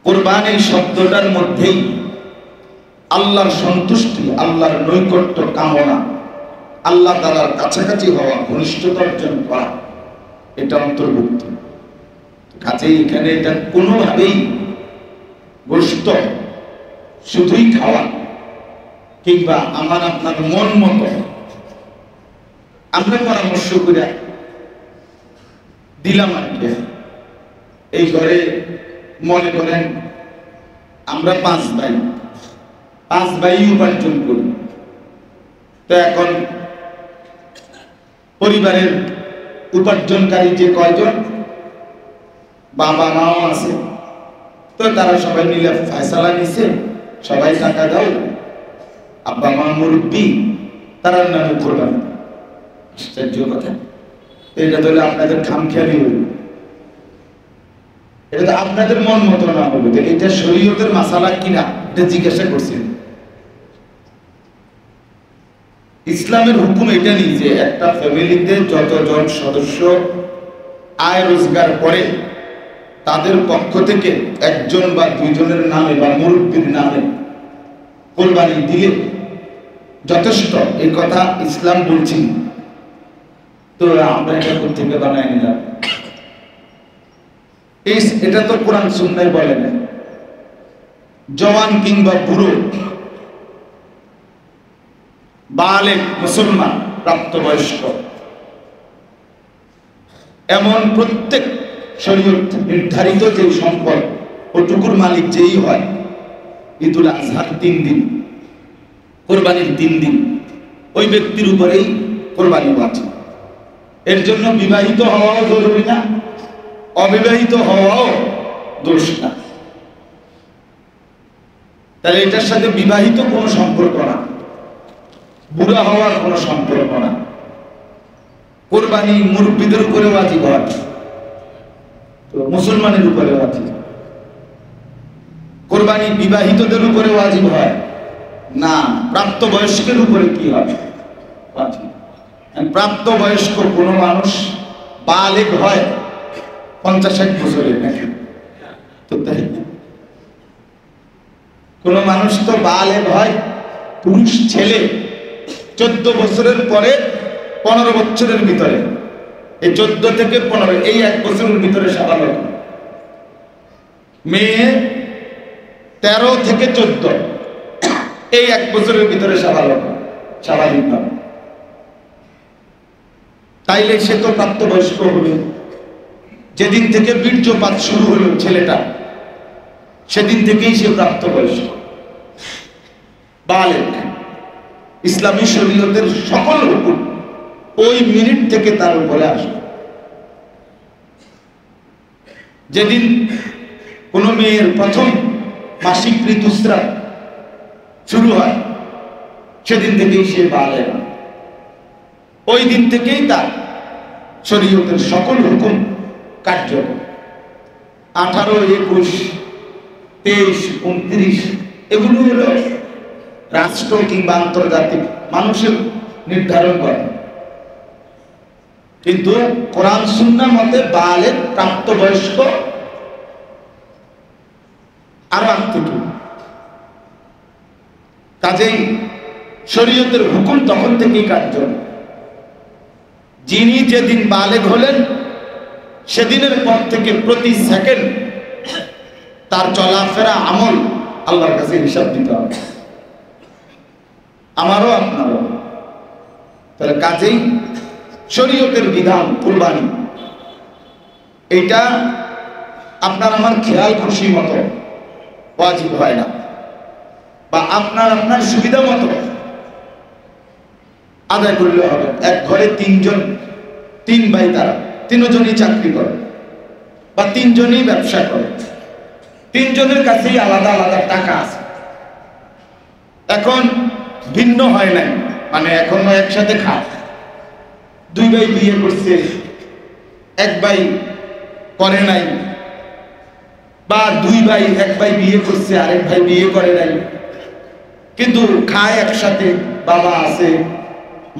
কোরবান এই শব্দটার মধ্যেই আল্লাহর সন্তুষ্টি, আল্লাহর নৈকট্য কামনা, আল্লাহ তাআলার কাছাকাছি হওয়া, ঘনিষ্ঠতা অর্জন করা, এটা অন্তর্ভুক্ত। কাজেই এখানে এটা কোনোভাবেই গোশত শুধুই খাওয়া কিংবা আমার আপনার মন মতো আমরা পরামর্শ করে দিলাম আর কি। এই ঘরে মনে করেন আমরা পাঁচ ভাই উপার্জন করি, তো এখন পরিবারের উপার্জনকারী যে কয়জন বাবা মাও আছে, তো তারা সবাই মিলে ফয়সালা নিছে, সবাই টাকা দাও, আব্বা মা মুরব্বী, তারা নামে করবেন। আশ্চর্য কথা, এটা তো আপনাদের খামখেয়ালি হইল, এটা তো আপনাদের মন মতো না হবে, এটা শরীয়তের মাসালা কিনা এটা জিজ্ঞাসা করছেন। ইসলামের হুকুম এটা নেই যে একটা ফ্যামিলিতে যতজন সদস্য আয় রোজগার করে তাদের পক্ষ থেকে একজন বা দুইজনের নামে বা মুরব্বীর নামে কোরবানি দিলে যথেষ্ট, এই কথা ইসলাম বলছি। তো আমরা এটা থেকে বানাই নিলাম, এটা তো কোরআন সুন্নাহয় বলে না। জওয়ান কিংবা বুড়ো বালেগ মুসলমান প্রাপ্তবয়স্ক এমন প্রত্যেক শরীয়ত নির্ধারিত যে সম্পদ ওটুকুর মালিক যেই হয়, ঈদুল আজহার 3 দিন, কোরবানির 3 দিন, ওই ব্যক্তির উপরেই কোরবানি ওয়াজিব। এর জন্য বিবাহিত হওয়াও জরুরি না, অবিবাহিত হওয়াও দোষ না। তাহলে এটার সাথে বিবাহিত কোনো সম্পর্ক না, বুড়া হওয়ার কোনো সম্পর্ক না। কোরবানি মুরব্বীদের উপরে ওয়াজিব হয়, তো মুসলমানের উপরে ওয়াজিব। কোরবানি বিবাহিতদের উপরে ওয়াজিব হয় না, প্রাপ্তবয়স্কের উপরে কি হয় ওয়াজিব। প্রাপ্তবয়স্ক কোনো মানুষ বালেগ হয় 50-60 বছরের নাকি, তো তাই কোন মানুষ তো বালেগ হয়, পুরুষ ছেলে 14 বছরের পরে 15 বছরের ভিতরে, এই 14 থেকে 15 এই 1 বছরের ভিতরে সাবালক। মেয়ে 13 থেকে 14 এই 1 বছরের ভিতরে সাবালক, স্বাভাবিক ভাবে। তাইলে সে তো প্রাপ্তবয়স্ক হবে। যেদিন থেকে বীর্যপাত শুরু হলো ছেলেটা, সেদিন থেকেই সে প্রাপ্তবয়স্ক বালেগ। ইসলামী শরীয়তের সকল হুকুম ওই মিনিট থেকে তার উপরে আসবে। যেদিন কোন মেয়ের প্রথম মাসিক ঋতুস্রাব শুরু হয়, সেদিন থেকেই সে বালেগ। ওই দিন থেকেই তার শরীয়তের সকল হুকুম কার্যকর। 18, 21, 23, 29 এগুলো হলো রাষ্ট্র কিংবা আন্তর্জাতিক মানুষের নির্ধারণ করে, কিন্তু কোরআন সুন্নাহ মতে বালেগ প্রাপ্তবয়স্ক আরো আত্মীয়। কাজেই শরীয়তের হুকুম তখন থেকেই কার্যকর। যিনি যেদিন বালেগ হলেন সেদিনের পর থেকে প্রতি সেকেন্ড তার চলাফেরা আমল আল্লাহর কাছে হিসাব দিতে হবে, আমারও আপনারও। তাহলে কাজেই শরীয়তের বিধান কুরবানি, এইটা আপনার আমার খেয়াল খুশি মতো ওয়াজিব হয় না, বা আপনার সুবিধা মতো আদায় করলে হবে। এক ঘরে 3 ভাই, তারা 3 জনই চাকরি করে বা 3 জনই ব্যবসা করে, 3 জনের কাছেই আলাদা আলাদা টাকা আছে। এখন ভিন্ন হয় নাই, মানে এখনো একসাথে খায়। 2 ভাই বিয়ে করছে, 1 ভাই করে নাই, বা 2 ভাই, 1 ভাই বিয়ে করছে, আরেক ভাই বিয়ে করে নাই, কিন্তু খায় একসাথে। বাবা আছে,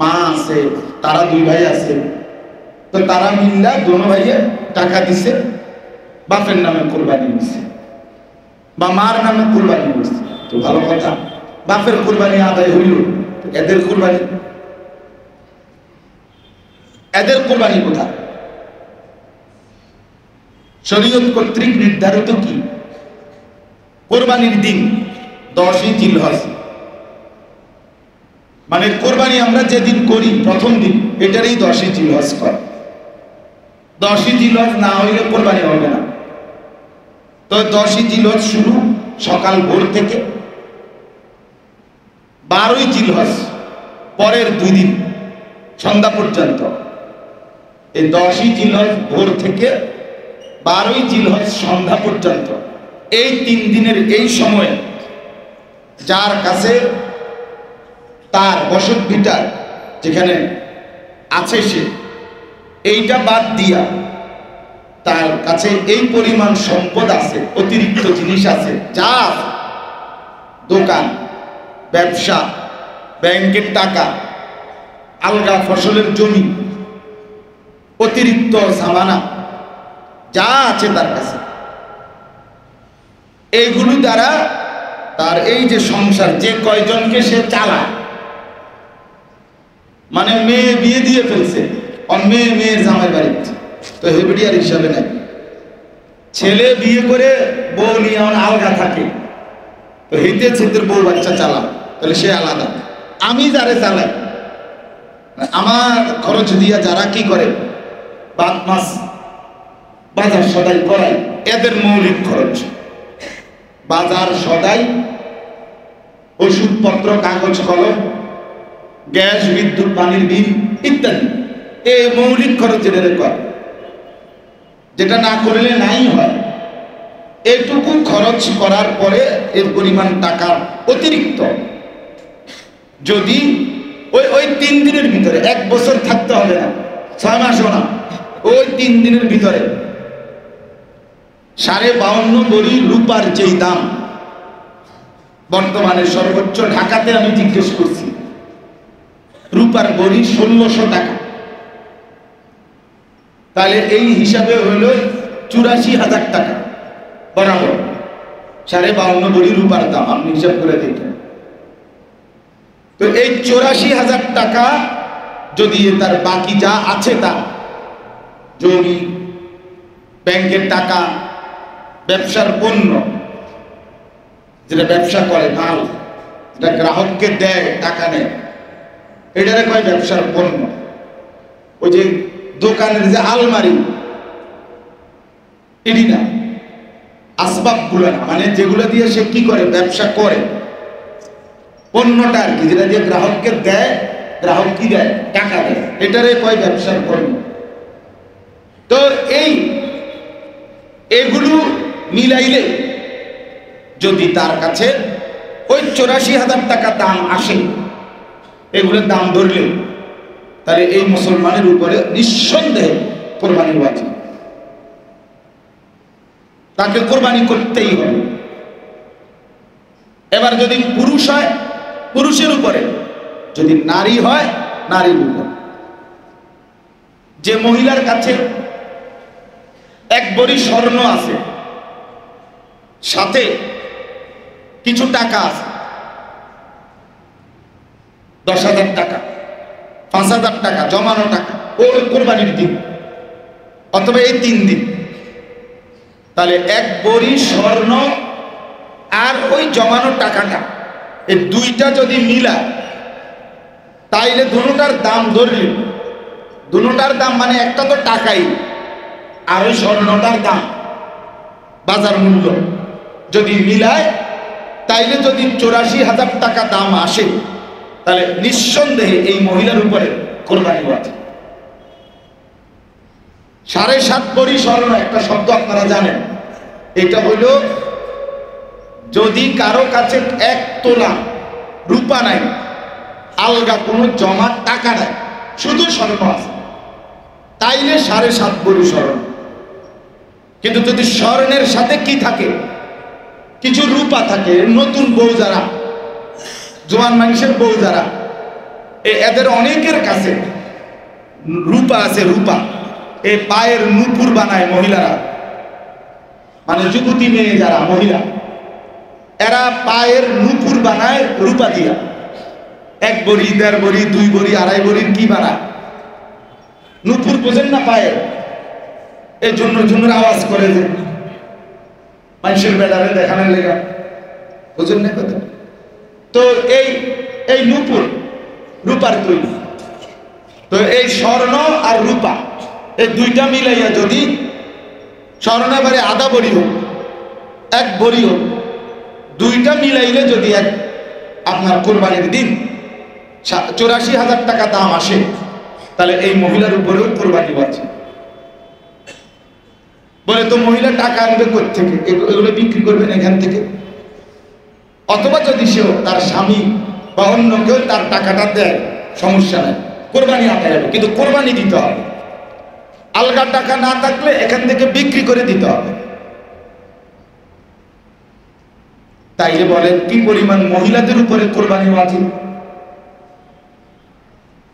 মা আছে, তারা 2 ভাই আছে, তো তারা মিল্লা দোনো ভাইয়ে টাকা দিছে, বাপের নামে কোরবানি দিছে বা মার নামে কোরবানি দিছে। তো ভালো কথা, বাপের কোরবানি আদায় হইল, এদের কোরবানি কোথায়? শরীয়ত কর্তৃক নির্ধারিত কি? কোরবানির দিন 10ই জিলহজ, মানে কোরবানি আমরা যেদিন করি প্রথম দিন, এটারই 10ই জিলহজ করে। 10ই জিলহজ না হইলে কোরবানি হবে না। তো 10ই জিলহজ শুরু সকাল ভোর থেকে, 12ই জিলহজ পরের 2 দিন সন্ধ্যা পর্যন্ত। এই 10ই জিলহজ ভোর থেকে 12ই জিলহজ সন্ধ্যা পর্যন্ত, এই 3 দিনের এই সময়ে যার কাছে তার বসত ভিটা যেখানে আছে, সে এইটা বাদ দিয়া তার কাছে এই পরিমাণ সম্পদ আছে, অতিরিক্ত জিনিস আছে, যা দোকান, ব্যবসা, ব্যাংকের টাকা, আলগা ফসলের জমি, অতিরিক্ত সামানা যা আছে তার কাছে, এইগুলো দ্বারা তার এই যে সংসার, যে কয়জনকে সে চালায়, মানে মেয়ে বিয়ে দিয়ে ফেলছে, মেয়ের জামাই বাড়িতে, তো হেবিডিয়ার হিসাবে নাই। ছেলে বিয়ে করে বউ নিয়ে আলগা থাকে, তো হেতে ছেলের বউ বাচ্চা চালা, তাহলে সে আলাদা। আমি যারে চালাই, আমার খরচ দিয়া যারা কি করে ভাত মাছ বাজার সদাই করাই, এদের মৌলিক খরচ বাজার সদাই, ওষুধপত্র, কাগজ কলম, গ্যাস, বিদ্যুৎ, পানির বিল ইত্যাদি, এই মৌলিক খরচ এদের করে, যেটা না করলে নাই হয়। এটুকু খরচ করার পরে এর পরিমাণ টাকা অতিরিক্ত যদি ওই 3 দিনের ভিতরে, 1 বছর থাকতে হবে না, 6 মাসও না, ওই 3 দিনের ভিতরে 52.5 ভরি রূপার যেই দাম বর্তমানে সর্বোচ্চ, ঢাকাতে আমি জিজ্ঞেস করছি, রূপার ভরি 1600 টাকা। তাহলে এই হিসাবে হলো 84,000 টাকা বরাবর 52.5 ভরি রূপার দাম, আপনি হিসাব করে দেখেন। তো এই 84,000 টাকা যদি তার বাকি যা আছে, তা জমি, ব্যাংকের টাকা, ব্যবসার পণ্য, যেটা ব্যবসা করে মাল, যেটা গ্রাহককে দেয় টাকা নেয়, এটারে কয় ব্যবসার পণ্য। ওই যে দোকানের যে আলমারি, এটি না, আসবাবগুলো না, মানে যেগুলো দিয়ে সে কি করে ব্যবসা করে, পণ্যটা আর কি, যেটা দিয়ে গ্রাহককে দেয়, গ্রাহক কি দেয়, টাকা দেয়, এটারে কয় ব্যবসার পণ্য। তো এগুলো মিলাইলে যদি তার কাছে ওই 84,000 টাকা দাম আসে, এগুলোর দাম ধরলে, তাহলে এই মুসলমানের উপরে নিঃসন্দেহে কোরবানি ওয়াজিব, তাকে কোরবানি করতেই হবে। এবার যদি পুরুষ হয়, পুরুষের উপরে, যদি নারী হয়, নারীর উপর। যে মহিলার কাছে 1 ভরি স্বর্ণ আছে, সাথে কিছু টাকা আছে, 10,000 টাকা, 5,000 টাকা জমানো টাকা, ওই কোরবানির দিন অথবা এই 3 দিন, তাহলে 1 ভরি স্বর্ণ আর ওই জমানো টাকাটা, এই দুইটা যদি মিলায়, তাইলে দুটোটার দাম ধরলে, দুটোটার দাম মানে একটা তো টাকাই, আর ওই স্বর্ণটার দাম বাজার মূল্য যদি মিলায়, তাইলে যদি 84,000 টাকা দাম আসে, তাহলে নিঃসন্দেহে এই মহিলার উপরে কোরবানি ওয়াজিব। 7.5 ভরি স্বর্ণ, একটা শব্দ আপনারা জানেন, এটা হইল যদি কারো কাছে 1 তোলা রূপা নাই, আলগা কোনো জমা টাকা নাই, শুধু স্বর্ণ আছে, তাইলে 7.5 ভরি স্বর্ণ। কিন্তু যদি স্বর্ণের সাথে কি থাকে, কিছু রূপা থাকে, নতুন বউ যারা, জোয়ান মানুষের বউ যারা, এদের অনেকের কাছে রূপা আছে, রূপা, এই পায়ের নুপুর বানায় মহিলারা, মানে যুবতী মেয়ে যারা মহিলা, এরা পায়ের নুপুর বানায় রূপা দিয়া, 1 ভরি, 1.5 ভরি, 2 ভরি, 2.5 ভরির কি বানায়, নুপুর বোঝেন না পায়ের, এই জন্য আওয়াজ করে যে মানুষের বেড়ারে দেখানোর লেগা, বোঝেন না কথা। তো এই নুপুর রূপার তৈরি। তো এই স্বর্ণ আর রূপা, এই দুইটা মিলাইয়া যদি স্বর্ণ এবারে 1/2 ভরি হোক, 1 ভরি হোক, দুইটা মিলাইলে যদি আপনার কোরবানির দিন 84,000 টাকা দাম আসে, তাহলে এই মহিলার উপরেও কোরবানি আছে। বলে তো মহিলা টাকা আনবে কোথা থেকে, এগুলো বিক্রি করবেন এখান থেকে, অথবা যদি সেও তার স্বামী বা অন্য কেউ তার টাকাটা দেয়, সমস্যা নেই, কোরবানি আদায় হবে, কিন্তু কোরবানি দিতে হবে। আলগা টাকা না থাকলে এখান থেকে বিক্রি করে দিতে হবে। তাইলে বলেন কি পরিমাণ মহিলাদের উপরে কোরবানি ওয়াজিব,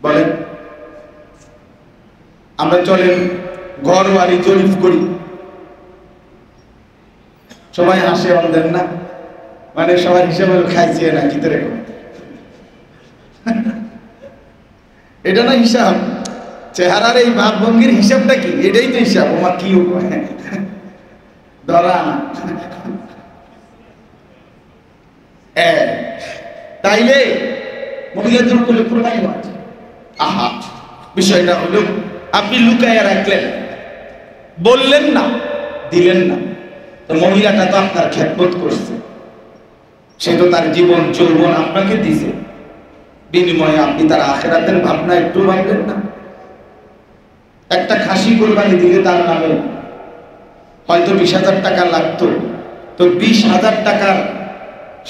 বলেন। আমরা চলেন ঘর বাড়ি জরিপ করি, সবাই হাসে আমাদের না, মানে সবার হিসাবে খাইছে না কি তোরে, এটা না হিসাব, চেহারার এই ভাবভঙ্গির হিসাবটা কি, এটাই তো হিসাব। আমার কি ধরা না, তাইলে মহিলাদের উপরে কোরবানি ওয়াজিব। আহা, বিষয়টা হলো আপনি লুকাইয়া রাখলেন, বললেন না, দিলেন না, তো মহিলাটা তো আপনার খেদমত করছে, সে তো তার জীবন যৌবন আপনাকে দিছে, বিনিময়ে আপনি তার আখিরাতের ভাবনা একটু ভাবলেন না? একটা খাসি কোরবানি দিলে তার নামে হয়তো 20,000 টাকা লাগতো, তো 20,000 টাকার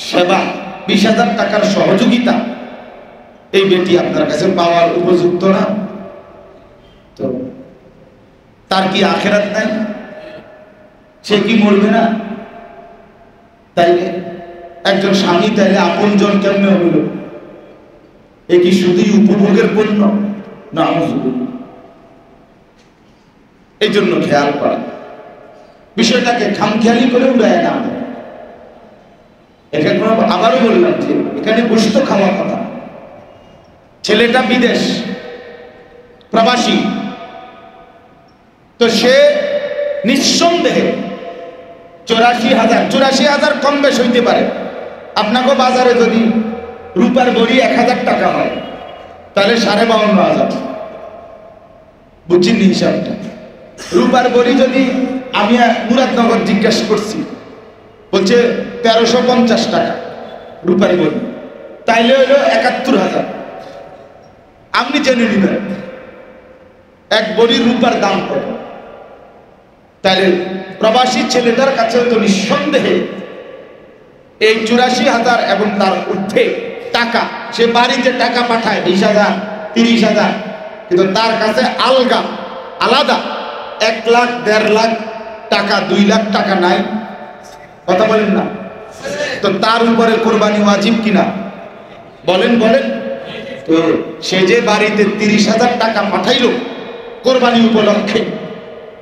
সেবা, 20,000 টাকার সহযোগিতা এই বেটি আপনার কাছে পাওয়ার উপযুক্ত না? তো তার কি আখিরাত নাই? সে কি মরবে না? তাইলে একজন স্বামী তাইলে আপনজন কেমনে হইল? এ কি শুধুই উপভোগের পণ্য? না, এই জন্য খেয়াল করা, বিষয়টাকে খামখেয়ালি করে উড়ায় না। এখানে আবারও বললাম যে এখানে গোশত খাওয়া কথা। ছেলেটা বিদেশ প্রবাসী, তো সে নিঃসন্দেহে 84,000 কম বেশ হইতে পারে। আপনাকে বাজারে যদি রূপার বড়ি 1,000 টাকা হয়, তাহলে 52,500, বুঝছেন হিসাবটা? রূপার বড়ি যদি আমি মুরাদনগর জিজ্ঞাসা করছি, বলছে 1350 টাকা রূপার বড়ি, তাইলে হইল 71,000। আপনি জেনে নিবেন এক বড়ি রূপার দাম কত। তাইলে প্রবাসী ছেলেটার কাছে তো নিঃসন্দেহে এই 84,000 এবং তার ঊর্ধ্বে টাকা, সে বাড়িতে টাকা পাঠায় 20,000, 30,000, কিন্তু তার কাছে আলাদা 1 লাখ, 1.5 লাখ টাকা, 2 লাখ টাকা নাই। কথা বলেন না? তো তার উপরে কোরবানি ওয়াজিব কিনা বলেন? তো সে যে বাড়িতে 30,000 টাকা পাঠাইলো কোরবানি উপলক্ষে,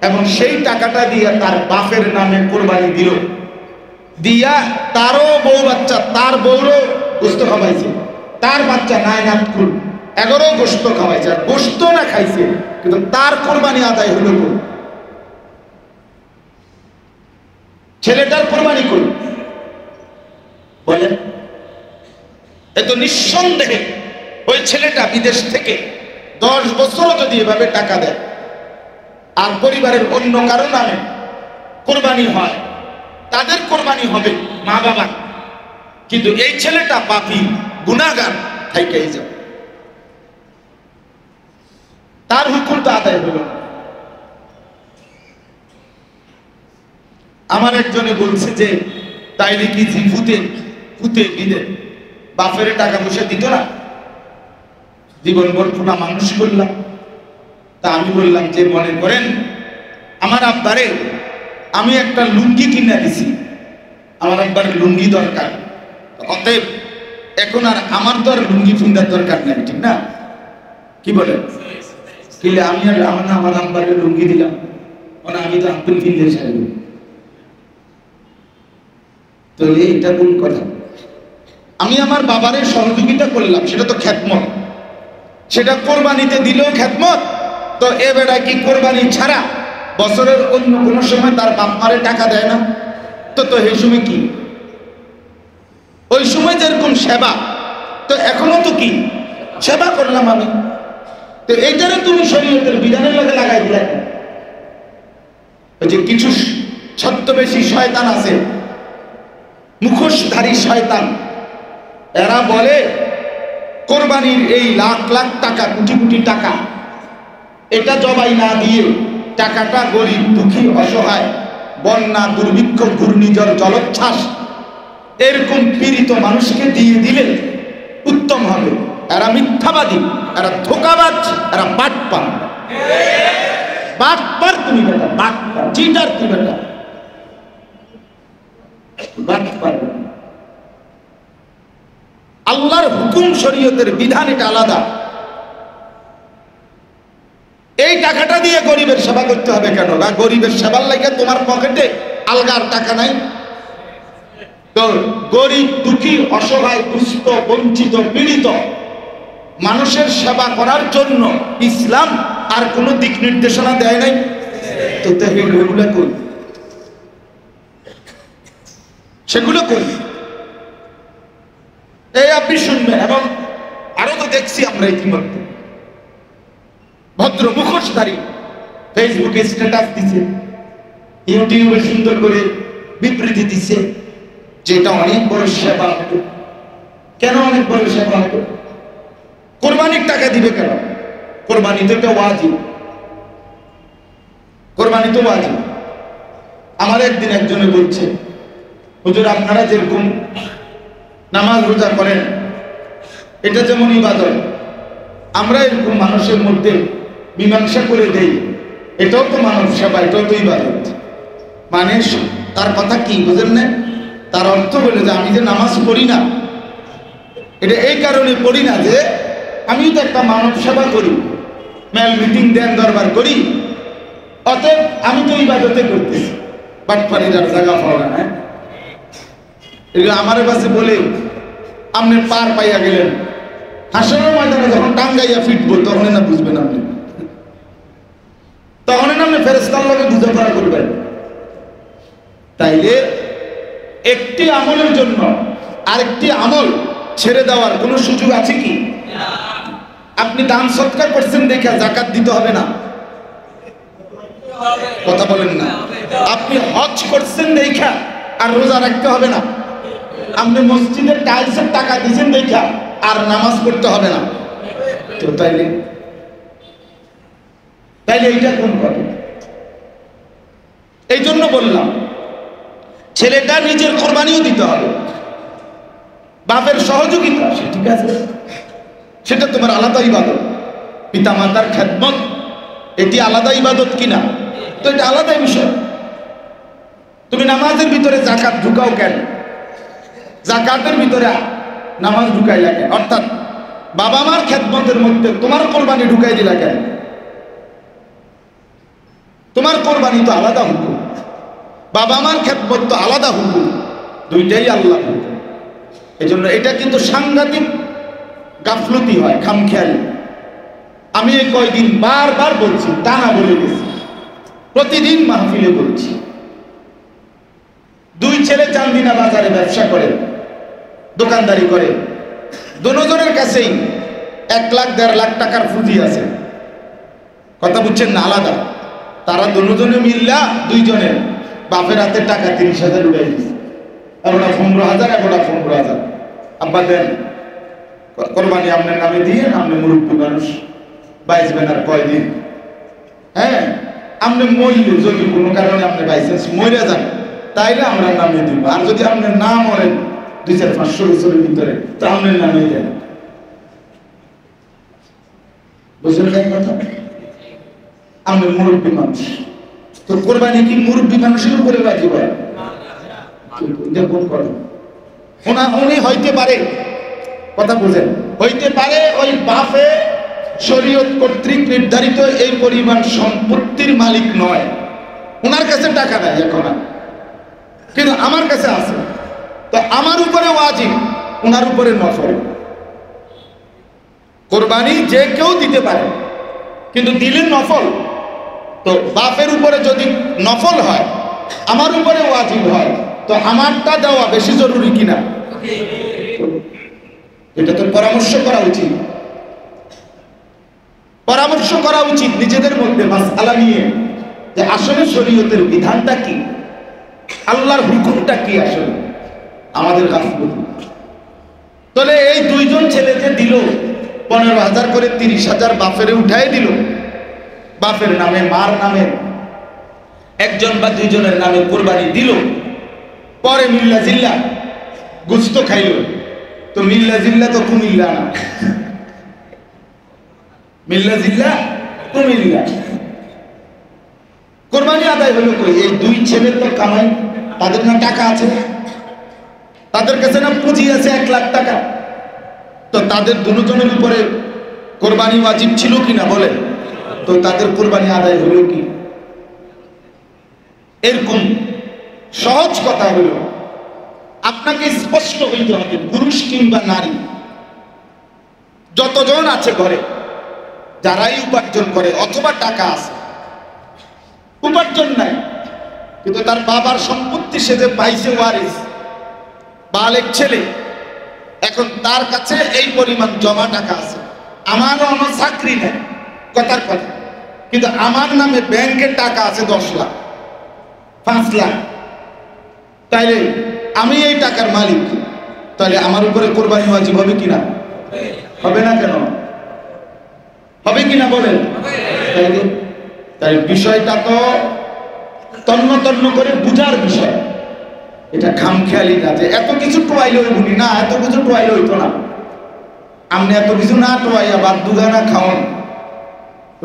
এবং সেই টাকাটা দিয়ে তার বাপের নামে কোরবানি দিল, দিয়া তারও বউ বাচ্চা, তার বউরও গোশত খাওয়াইছে, তার বাচ্চা নায়নাতকুল 11 গোশত খাওয়াইছে, আর গোশত না খাইছে, কিন্তু তার কোরবানি আদায় হলো। ছেলেটার কোরবানি করুন বলেন? এত নিঃসন্দেহে ওই ছেলেটা বিদেশ থেকে 10 বছরও যদি এভাবে টাকা দেয় আর পরিবারের অন্য কারো নামে কোরবানি হয়, তাদের কোরবানি হবে মা বাবা, কিন্তু এই ছেলেটা পাপী গুনাহগার থাইকেই যাবে, তার হুকুমটা আদায় হলো। আমার একজনে বলছে যে তাইলে কি ফুতে দিলে বাপের টাকা পয়সা দিত না? জীবনভর পুনা মানুষ করলাম। তা আমি বললাম যে মনে করেন আমার আব্বারে আমি একটা লুঙ্গি কিনে দিছি, আমার আব্বার লুঙ্গি দরকার, অতএব এখন আর আমার তো আর লুঙ্গি ফিন্দার দরকার নেই, ঠিক না? কি বলেন? কিলে আমি আর আমার আব্বারে লুঙ্গি দিলাম, মানে আমি তো আব্দুল ফিন্দে সাহেব, তো এইটা কোন কথা? আমি আমার বাবারে সহযোগিতা করলাম, সেটা তো খেদমত, সেটা কোরবানিতে দিলেও খেদমত। তো এ বেড়া কি কোরবানি ছাড়া বছরের অন্য কোনো সময় তার বাপ মারে টাকা দেয় না? তো এই সময় কি? ওই সময় যেরকম সেবা, তো এখনো তো কি সেবা করলাম আমি। তো এইটারে তুমি শরীয়তের বিধানের লগে লাগাই দিলে। ওই যে কিছু ছদ্মবেশী শয়তান আছে, মুখোশধারী শয়তান, এরা বলে কোরবানির এই লাখ লাখ টাকা, কোটি কোটি টাকা, এটা জবাই না দিয়ে টাকাটা গরিব দুঃখী অসহায়, বন্যা দুর্ভিক্ষ ঘূর্ণিঝড় জলোচ্ছ্বাস এরকম পীড়িত মানুষকে দিয়ে দিলে উত্তম হবে। এরা মিথ্যাবাদী, এরা ধোঁকাবাজ, এরা বাটপার। তুমি বেটা বাটপার, চিটার তুমি বেটা বাটপার। আল্লাহর হুকুম শরীয়তের বিধান এটা আলাদা। এই টাকাটা দিয়ে গরিবের সেবা করতে হবে কেন? গরিবের সেবার লাগে তোমার পকেটে আলগার টাকা নাই? তো গরিব দুঃখী অসহায় দুস্থ বঞ্চিত পীড়িত মানুষের সেবা করার জন্য ইসলাম আর কোনো দিক নির্দেশনা দেয় নাই। তো এগুলো কই? সেগুলো কই? এই আপনি শুনবেন এবং দেখছি আমরা ইতিমধ্যে। ভদ্র মুখোশধারী ফেসবুকে স্ট্যাটাস দিছে, ইউটিউবে সুন্দর করে বিবৃতি দিছে, যেটা অনেক বড় সেবা হতো। কেন অনেক বড় সেবা হতো? কোরবানির টাকা দিবে কেন? কোরবানি তো একটা ওয়াজিব, কোরবানি তো ওয়াজিব। আমার একদিন একজনে বলছে, হুজুর আপনারা যেরকম নামাজ রোজা করেন এটা যেমন ইবাদত, আমরা এরকম মানুষের মধ্যে মীমাংসা করে দেই, এটাও তো মানব সেবা, এটাও তো ইবাদত। মানে তার কথা কি বুঝেন না? তার অর্থ হলো যে আমি যে নামাজ পড়ি না, এটা এই কারণে পড়ি না যে আমি তো একটা মানব সেবা করি, মেল মিটিং দেন দরবার করি, অতএব আমি তো ইবাদতে করতেছি। বাটপাড়ির আর জায়গা পাও না। হ্যাঁ, এগুলো আমার কাছে বলে আপনি পার পাইয়া গেলেন, হাসরের ময়দানে যখন টাঙ্গাইয়া ফিটবো তখন না বুঝবেন আপনি, তখন আপনি ফেরেশতার লগে বুঝাপড়া করবেন। তাইলে একটি আমলের জন্য আরেকটি আমল ছেড়ে দেওয়ার কোন সুযোগ আছে কি? আপনি দান সৎকার করছেন দেখে যাকাত দিতে হবে না, কথা বলেন না। আপনি হজ করছেন দেখা আর রোজা রাখতে হবে না। আপনি মসজিদের টাইলসের টাকা দিয়েছেন দেখা আর নামাজ পড়তে হবে না। তো তাইলে এইটা কোন কথা? এই জন্য বললাম ছেলেটা নিজের কোরবানিও দিতে হবে, বাপের সহযোগিতা ঠিক আছে, সেটা তোমার আলাদা ইবাদত। পিতা মাতার খেদমত এটি আলাদা ইবাদত কিনা? তো এটা আলাদা বিষয়। তুমি নামাজের ভিতরে যাকাত ঢুকাও কেন? যাকাতের ভিতরে নামাজ ঢুকাইলা কেন? অর্থাৎ বাবা মার খেদমতের মধ্যে তোমার কোরবানি ঢুকাই দিলা কেন? তোমার কোরবানি তো আলাদা হুকুম, বাবা মার খেদমত তো আলাদা হুকুম, দুইটাই আল্লাহ হুকুম। এই জন্য এটা কিন্তু সাংঘাতিক গাফলতি হয়, খামখেয়ালি। আমি এই কয়দিন বারবার বলছি, টানা বলে গেছি, প্রতিদিন মাহফিলে বলছি। দুই ছেলে চান্দিনা বাজারে ব্যবসা করে, দোকানদারি করে, দুজনের কাছেই 1 লাখ 1.5 লাখ টাকার পুঁজি আছে। কথা বুঝছেন না? আলাদা। তারা দুজনে মিল্লা দুইজনের বাপের হাতে টাকা 30,000 উড়াই দিচ্ছে, এবারটা 15,000, এবারটা 15,000। আব্বা দেন কোরবানি আপনার নামে দিয়ে, আপনি মুরব্বী মানুষ বাইসবেন আর কয়দিন। হ্যাঁ, আপনি মরলে যদি কোনো কারণে আপনি বাইসেন্স মরে যান তাইলে আমরা নামে দিব, আর যদি আপনি না মরেন 200-500 বছরের ভিতরে তা আপনার নামে দেন। বুঝলেন এই কথা? আপনি মুরব্বী মানুষ, তো কোরবানি কি মুরব্বী মানুষের উপরে বাজিব? কোন কথা? উনি হইতে পারে, কথা বুঝেন, হইতে পারে ওই বাপে শরীয়ত কর্তৃক নির্ধারিত এই পরিমাণ সম্পত্তির মালিক নয়, ওনার কাছে টাকা নাই এখন, কিন্তু আমার কাছে আছে, তো আমার উপরে ওয়াজিব, ওনার উপরে নফল। কোরবানি যে কেউ দিতে পারে, কিন্তু দিলে নফল। তো বাপের উপরে যদি নফল হয়, আমার উপরে ওয়াজিব হয়, তো আমারটা দেওয়া বেশি জরুরি কিনা? এটা তো পরামর্শ করা উচিত, পরামর্শ করা উচিত নিজেদের মধ্যে মাসআলা নিয়ে, যে আসলে শরীয়তের বিধানটা কি, আল্লাহর হুকুমটা কি আসলে আমাদের গাফলতি। তাহলে এই দুইজন ছেলে যে দিল 15,000 করে 30,000 বাপেরে উঠাই দিল, বাপের নামে মার নামে একজন বা দুইজনের নামে কোরবানি দিল, পরে মিল্লা জিল্লা গুস্ত খাইল, তো মিল্লা জিল্লা তো কুমিল্লা না, মিল্লা জিল্লা কুমিল্লা। কোরবানি আদায় হলো কই? এই দুই ছেলের তো কামাই, তাদের না টাকা আছে, তাদের কাছে না পুঁজি আছে 1 লাখ টাকা, তো তাদের দুজনের উপরে কোরবানি ওয়াজিব ছিল কিনা বলেন? তো তাদের কোরবানি আদায় হলো কি? এরকম সহজ কথা হলো, আপনাকে স্পষ্ট হইতে হবে, পুরুষ কিংবা নারী যতজন আছে ঘরে, যারাই উপার্জন করে অথবা টাকা আছে, উপার্জন নাই কিন্তু তার বাবার সম্পত্তি সে যে পাইছে, ওয়ারিস বালেক ছেলে, এখন তার কাছে এই পরিমাণ জমা টাকা আছে, আমার অন্য চাকরি নেই, কথার কথা, কিন্তু আমার নামে ব্যাংকের টাকা আছে 10 লাখ 5 লাখ, তাইলে আমি এই টাকার মালিক, তাহলে আমার উপরে কোরবানি ওয়াজিব হবে কিনা? হবে না কেন? হবে কিনা বলেন? তাই বিষয়টা তো তন্ন তন্ন করে বুঝার বিষয়, এটা খামখেয়ালি না যে এত কিছু টোয়াইলে হইবনি না, এত কিছু টোয়াইলে হইতো না। আপনি এত কিছু না টোয়াইয়া বাদ দুগানা খাওয়ান,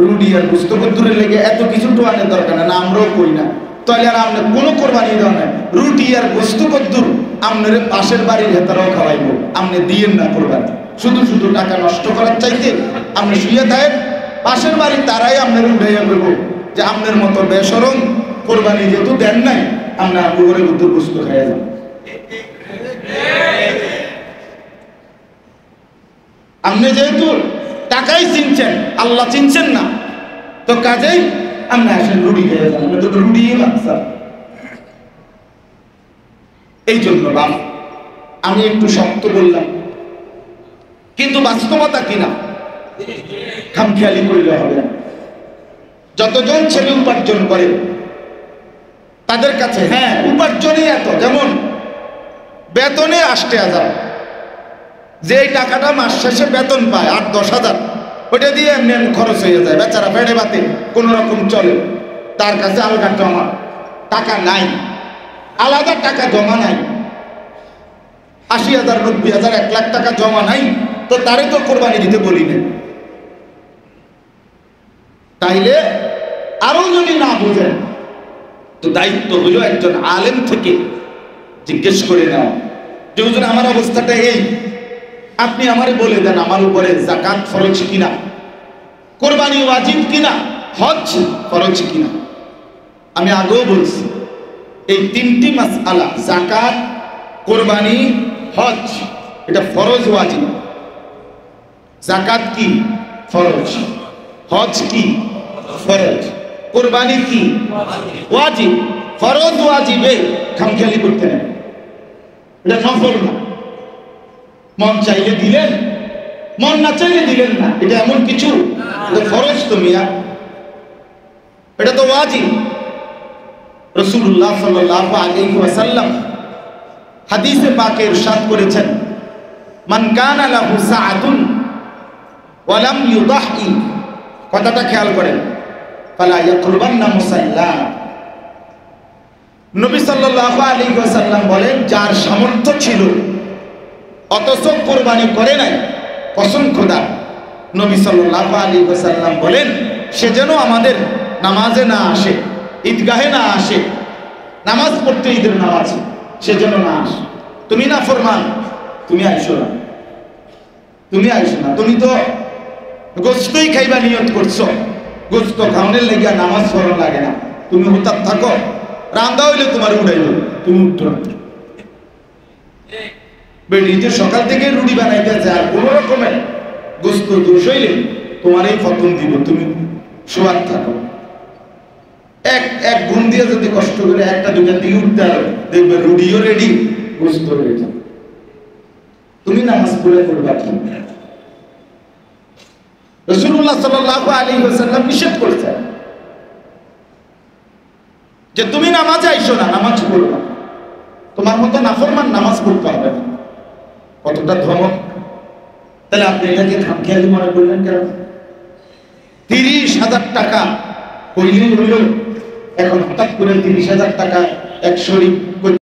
রুটি আর গুস্ত কদ্দুরের লেগে এত কিছু টোয়ানোর দরকার না, আমরাও কই না। তাহলে আর আপনার কোনো কোরবানি দেওয়া নাই, রুটি আর গোস্ত কদ্দুর আপনার পাশের বাড়ির ভেতরেও খাওয়াইব, আপনি দিয়েন না কোরবানি। শুধু শুধু টাকা নষ্ট করার চাইতে আপনি শুয়ে থাকেন, পাশের বাড়ির তারাই আপনার উঠাইয়া বলবো যে আপনার মতো বেসরম কোরবানি যেহেতু দেন নাই, আপনার গোবরে কদ্দুর গোস্ত খাইয়া যান। আপনি যেহেতু টাকাই চিনছেন, আল্লাহ চিনছেন না, তো কাজেই আপনি আসেন রুটি খেয়ে যান, তো রুটি বাচ্চা। এই জন্য বাপ আমি একটু শক্ত বললাম, কিন্তু বাস্তবতা কিনা খামখেয়ালি করলে হবে না। যতজন ছেলে উপার্জন করে তাদের কাছে, হ্যাঁ উপার্জনই এত, যেমন বেতনে 8,000, যে টাকাটা মাস শেষে বেতন পায় 8-10 হাজার, ওইটা দিয়ে এমনি খরচ হয়ে যায়, বেচারা পেটে বাতে কোন রকম চলে, তার কাছে আলাদা জমা টাকা নাই, আলাদা টাকা জমা নাই, 80,000, 90,000, 1 লাখ টাকা জমা নাই, তো তারে তো কোরবানি দিতে বলি না। তাইলে আরো যদি না বুঝেন, তো দায়িত্ব হইল একজন আলেম থেকে জিজ্ঞেস করে নেওয়া যে হুজুর আমার অবস্থাটা এই, আপনি আমারে বলে দেন আমার উপরে যাকাত ফরজ কিনা, কোরবানি ওয়াজিব কিনা, হজ ফরজ কিনা। আমি আগেও বলছি এই 3টি মাসআলা, যাকাত, কোরবানি, হজ, এটা ফরজ ওয়াজিব। যাকাত কি? ফরজ। হজ কি? ফরজ। কোরবানি কি? ওয়াজিব। ফরজ ওয়াজিবে খামখেয়ালি করতে নেই, এটা নফল না। মন চাইলে দিলেন, মন না চাইলে দিলেন না, এটা এমন কিছু, এটা ফরজ তো মিয়া, এটা তো ওয়াজিব। রাসূলুল্লাহ সাল্লাল্লাহু আলাইহি ওয়াসাল্লাম হাদিসে পাকে ইরশাদ করেছেন, মান কানা লাহু সাআতুন ওয়া লাম ইউদাহি, কথাটা খেয়াল করেন, ফালা ইয়াকরবান্না মুসাল্লা। নবী সাল্লাল্লাহু আলাইহি ওয়াসাল্লাম বলেন, যার সামর্থ্য ছিল অথচ কোরবানি করে নাই, কসম খোদা, নবী সাল্লাল্লাহু আলাইহি ওয়াসাল্লাম বলেন সে যেন আমাদের নামাজে না আসে, ঈদগাহে না আসে, নামাজ পড়তে ঈদের নামাজ সে যেন না আসে। তুমি না ফরমান, তুমি আইসো না, তুমি আইসো না, তুমি তো গোস্তই খাইবা নিয়ত করছো, গোস্ত খাওয়ানোর লেগে নামাজ পড়া লাগে না, তুমি হুতার থাকো, রান্দা হইলে তোমার উঠাইব, তুমি উঠো না। বেটি যে সকাল থেকে রুটি বানাইতেছে আর কোন রকমের গোস্ত দোষ হইলে তোমার এই ফতন দিব, তুমি শোয়ার থাকো। এক ঘুম দিয়ে যদি কষ্ট করে 1টা-2টার দিকে উঠতে হবে, দেখবে রুটিও রেডি, গোস্ত রেডি, তুমি নামাজ পড়ে করবা কি? রাসূলুল্লাহ সাল্লাল্লাহু আলাইহি ওয়াসাল্লাম নিষেধ করেছেন যে তুমি নামাজে আইসো না, নামাজ পড়বা, তোমার মতো নাফরমান নামাজ পড়তে হবে না। কতটা ধমক! তাহলে আপনি এটাকে খামখেয়ালি মনে করলেন কেন? 30,000 টাকা কইলেই হইল, এখন হঠাৎ করে 30,000 টাকা এক শরীক